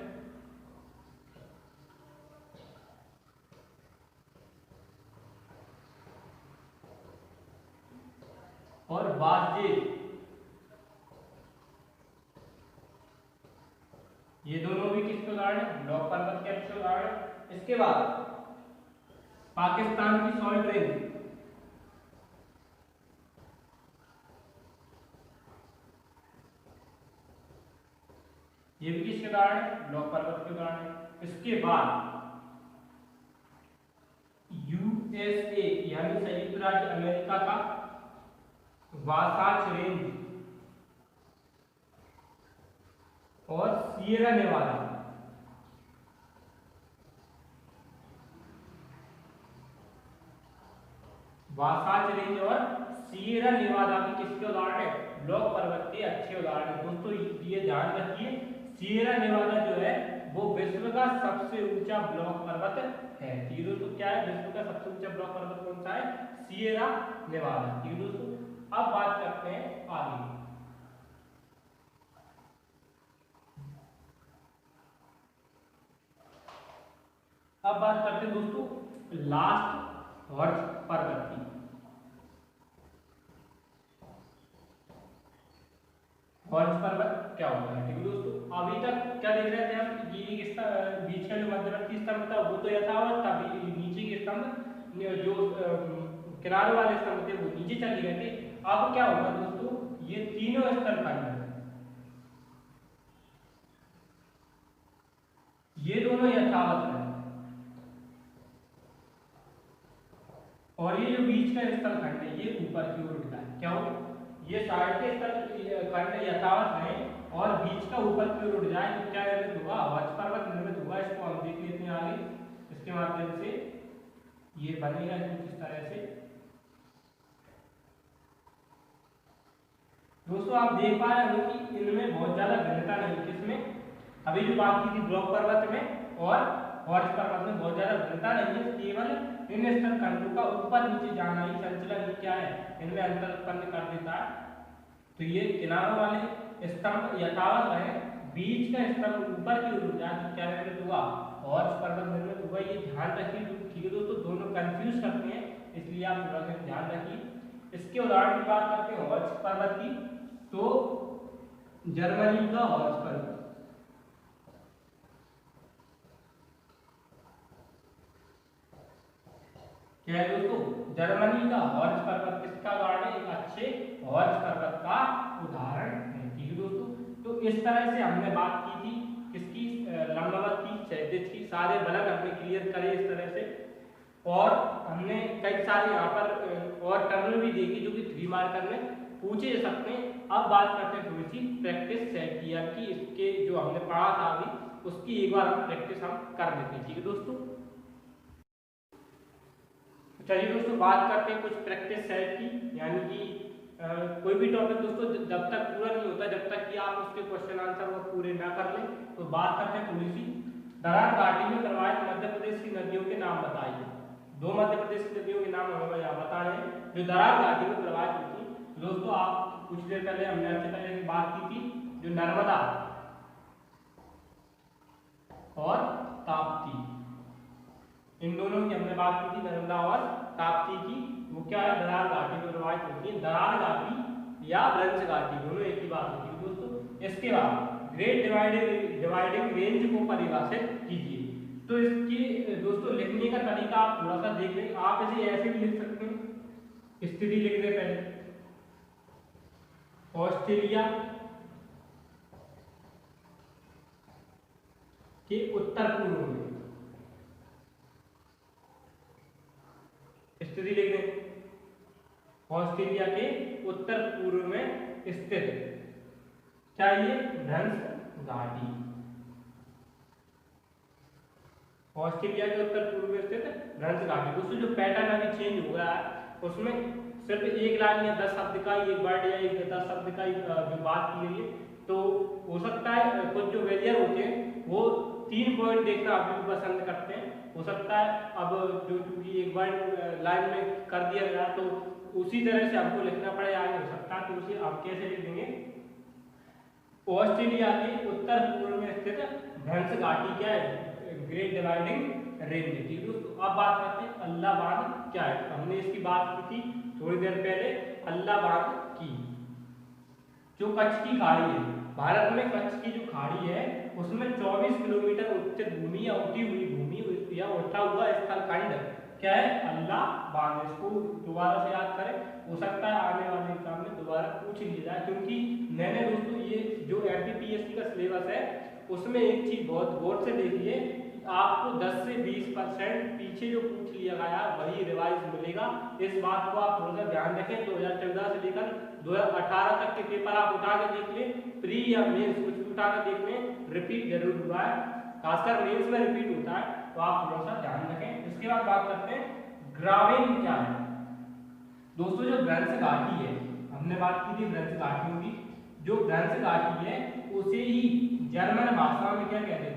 और बाजे, ये दोनों भी किसके उदाहरण है? ब्लॉक पर्वत के अच्छे उदाहरण। इसके बाद पाकिस्तान की सॉल्ट रेंज, ये भी किसके उदाहरण है? ब्लॉक पर्वत के उदाहरण है। इसके बाद यूएसए यानी संयुक्त राज्य अमेरिका का वासाच रेंज और सियरा नेवादा, वासाच रेंज और सियरा नेवादा भी किसके उदाहरण है? ब्लॉक पर्वत के अच्छे उदाहरण है। दोस्तों ये ध्यान रखिए, सियरा नेवादा जो है वो विश्व का सबसे ऊंचा ब्लॉक पर्वत है। ठीक है दोस्तों, क्या है विश्व का सबसे ऊंचा ब्लॉक पर्वत कौन सा है? सियरा नेवादा। ठीक है दोस्तों, अब बात करते हैं आगे। अब बात करते हैं दोस्तों लास्ट हॉर्स पर्वत की। हॉर्स पर्वत क्या होता है? ठीक है दोस्तों, अभी तक क्या देख रहे थे हम, ये बीच का जो मध्यवर्ती स्तंभ था वो तो यथावत था, नीचे के स्तंभ जो किनारे वाले स्तंभ थे वो नीचे चले गए थे। अब क्या होगा दोस्तों, ये तीनों स्थल खंड, ये दोनों यथावत है, और ये जो बीच का स्थल खंड है ये ऊपर की ओर उठता है। क्या हो, ये साइड के स्थल खंड यथावत रहे और बीच का ऊपर की ओर उठ जाए तो क्या निर्मित होगा? हॉर्स पर्वत निर्मित होगा। इसको हम देख लेते हैं आगे, इसके माध्यम से ये बनेगा कुछ इस तरह से। दोस्तों आप देख पा रहे हो कि इनमें बहुत ज्यादा भिन्नता नहीं, किसमें? अभी जो बात की थी ब्लॉक पर्वत में और हॉर्स पर्वत में बहुत ज्यादा भिन्नता नहीं है, केवल इन स्थल खंडों का ऊपर नीचे जाना ही संचलन ही क्या है, इनमें अंतर उत्पन्न कर देता है। तो ये किनारों वाले स्तंभ यथावत रहे, बीच का स्तंभ ऊपर की ओर जाए तो क्या निर्मित हुआ? हॉर्स पर्वत निर्मित हुआ। ये ध्यान रखिए। ठीक है दोस्तों, दोनों कंफ्यूज करते हैं, इसलिए आप थोड़ा सा ध्यान रखिए। इसके उदाहरण की बात करते हैं हॉर्स पर्वत की, तो जर्मनी का हॉर्स पर्वत, क्या है दोस्तों, जर्मनी का हॉर्स पर्वत किसका उदाहरण है, एक अच्छे हॉर्स पर्वत का उदाहरण है। ठीक है दोस्तों, तो इस तरह से हमने बात की थी किसकी, लंबवत की, क्षैतिज की, सारे बलन हमने क्लियर करे इस तरह से। और हमने कई सारे यहाँ पर और टर्म भी देखी जो कि 3 मार्कर में पूछे जा सकते हैं। अब बात करते हैं थोड़ी सी प्रैक्टिस सेट की, यानी कि इसके जो हमने पढ़ा था अभी उसकी एक बार प्रैक्टिस हम कर लेते हैं। ठीक है दोस्तों, चलिए दोस्तों बात करते हैं कुछ प्रैक्टिस सेट की, यानी कि कोई भी टॉपिक दोस्तों जब तक पूरा नहीं होता, जब तक कि आप उसके क्वेश्चन आंसर वो पूरे ना कर लें। तो बात करते हैं थोड़ी सी, दरार घाटी में प्रवाहित मध्य प्रदेश की नदियों के नाम बताइए। 2 मध्य प्रदेश की नदियों के नाम हमें यहाँ बताने हैं जो दरार घाटी में प्रवाहित होती है। दोस्तों आप कुछ देर पहले हमने आपसे पहले बात की थी, जो नर्मदा और ताप्ती, इन दोनों की हमने बात की थी, नर्मदा और ताप्ती की, वो क्या है, दरार घाटी में प्रवाहित होती है। दरार घाटी या भ्रंश घाटी दोनों एक ही बात होती है दोस्तों। इसके बाद ग्रेट डिवाइडिंग रेंज को परिभाषित कीजिए। तो इसकी दोस्तों लिखने का तरीका आप थोड़ा सा देख लें, आप इसे ऐसे भी लिख सकते हैं, स्थिति लिख दें पहले, ऑस्ट्रेलिया के उत्तर पूर्व में, स्थिति लिख दें, ऑस्ट्रेलिया के उत्तर पूर्व में स्थित चाहिए भ्रंश घाटी, ऑस्ट्रेलिया के उत्तर पूर्व में स्थित भ्रंश घाटी। दोस्तों जो पैटर्न अभी चेंज हो गया है उसमें सिर्फ एक लाइन या 10 शब्द का एक वर्ड या एक 10 शब्द का जो बात की गई है, तो हो सकता है कुछ जो वेरियर होते हैं वो 3 पॉइंट देखना आप भी पसंद करते हैं, हो सकता है अब जो चूंकि एक वर्ड लाइन में कर दिया गया तो उसी तरह से हमको लिखना पड़े, आगे हो सकता है, तो उसे आप कैसे लिख देंगे, ऑस्ट्रेलिया के उत्तर पूर्व में स्थित भ्रंश घाटी क्या है, ग्रेट डिवाइडिंग रेंज। ठीक दोस्तों, अब बात करते हैं अल्लाह बांध क्या है। हमने इसकी बात की थी थोड़ी देर पहले, अल्लाह बांध की, जो कच्छ की खाड़ी है, भारत में कच्छ की जो खाड़ी है उसमें 24 किलोमीटर उच्च भूमि या उठी हुई भूमि या उठा हुआ स्थल खंड क्या है, अल्लाह बांध। इसको दोबारा से याद करें, हो सकता है आने वाले एग्जाम में दोबारा पूछ लिया जाए, क्योंकि मैंने दोस्तों ये जो एमपीपीएससी का सिलेबस है उसमें एक चीज बहुत गौर से देखिए, आपको 10 से 20% पीछे जो पूछ लिया गया वही रिवाइज मिलेगा। इस बात को आप थोड़ा सा ध्यान रखें। 2014 से लेकर 2018 तक के पेपर आप उठा के देख लें, प्री या मेंस कुछ भी उठा के देख लें, रिपीट जरूर हुआ है, खासकर मेंस में रिपीट होता है, तो आप थोड़ा सा ध्यान रखें। इसके बाद बात करते हैं ग्रावेन क्या है। दोस्तों जो भ्रंश घाटी है, हमने बात की थी भ्रंश घाटियों की, जो भ्रंश घाटी है उसे ही जर्मन भाषा में क्या कहते हैं,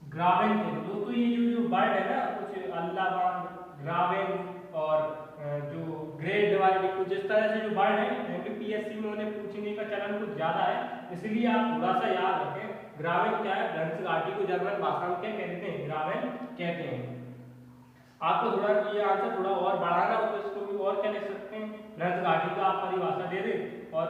ग्रावेन थे। दोस्तों ये जो वर्ड है ना, कुछ अल्लाह बांध, ग्रावेन और जो ग्रेट डिवाइडिंग, कुछ इस तरह से जो वर्ड है एमपीपीएससी में उन्हें पूछने का चलन कुछ ज्यादा है, इसलिए आप थोड़ा सा याद रखें। ग्रावेन क्या है, भ्रंश घाटी को जर्मन भाषा में क्या कहते हैं, ग्रावेन कहते हैं। आपको थोड़ा ये आंसर थोड़ा और बढ़ाना हो तो इसको भी और क्या लिख सकते हैं, भ्रंश घाटी का आप परिभाषा दे दें और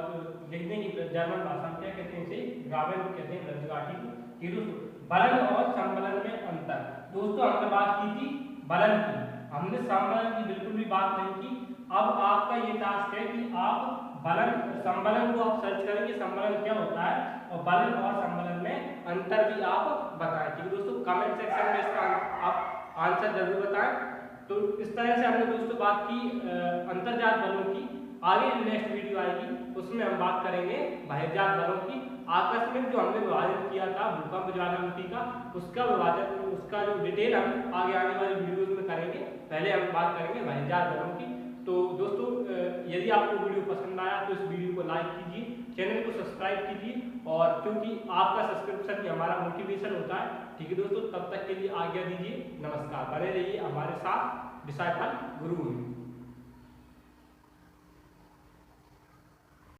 लिख दें कि जर्मन भाषा में क्या कहते हैं, इसे ग्रावेन कहते हैं भ्रंश घाटी को। ठीक दोस्तों, बलन और संबलन में अंतर। दोस्तों हमने बात की थी बलन की, हमने संबलन की बिल्कुल भी बात नहीं की। अब आपका ये टास्क है कि आप बलन संबलन को आप सर्च करेंगे, संबलन क्या होता है, और बलन और संबलन में अंतर भी आप बताएं। ठीक है दोस्तों, कमेंट सेक्शन में इसका आप आंसर जरूर बताएं। तो इस तरह से हमने दोस्तों बात की अंतर्जात बलों की। आगे नेक्स्ट वीडियो आएगी उसमें हम बात करेंगे बहिर्जात बलों की। आकस्मिक जो हमने विभाजन किया था भूकंप ज्वालामुखी का, उसका विभाजन, उसका जो डिटेल हम आगे आने वाली वीडियोस में करेंगे। पहले हम बात करेंगे बहिर्जात बलों की। तो दोस्तों यदि आपको वीडियो पसंद आया तो इस वीडियो को लाइक कीजिए, चैनल को सब्सक्राइब कीजिए, और क्योंकि आपका सब्सक्रिप्शन ही हमारा मोटिवेशन होता है। ठीक है दोस्तों, तब तक के लिए आज्ञा दीजिए, नमस्कार। बने रहिए हमारे साथ डिसाइपल गुरु में।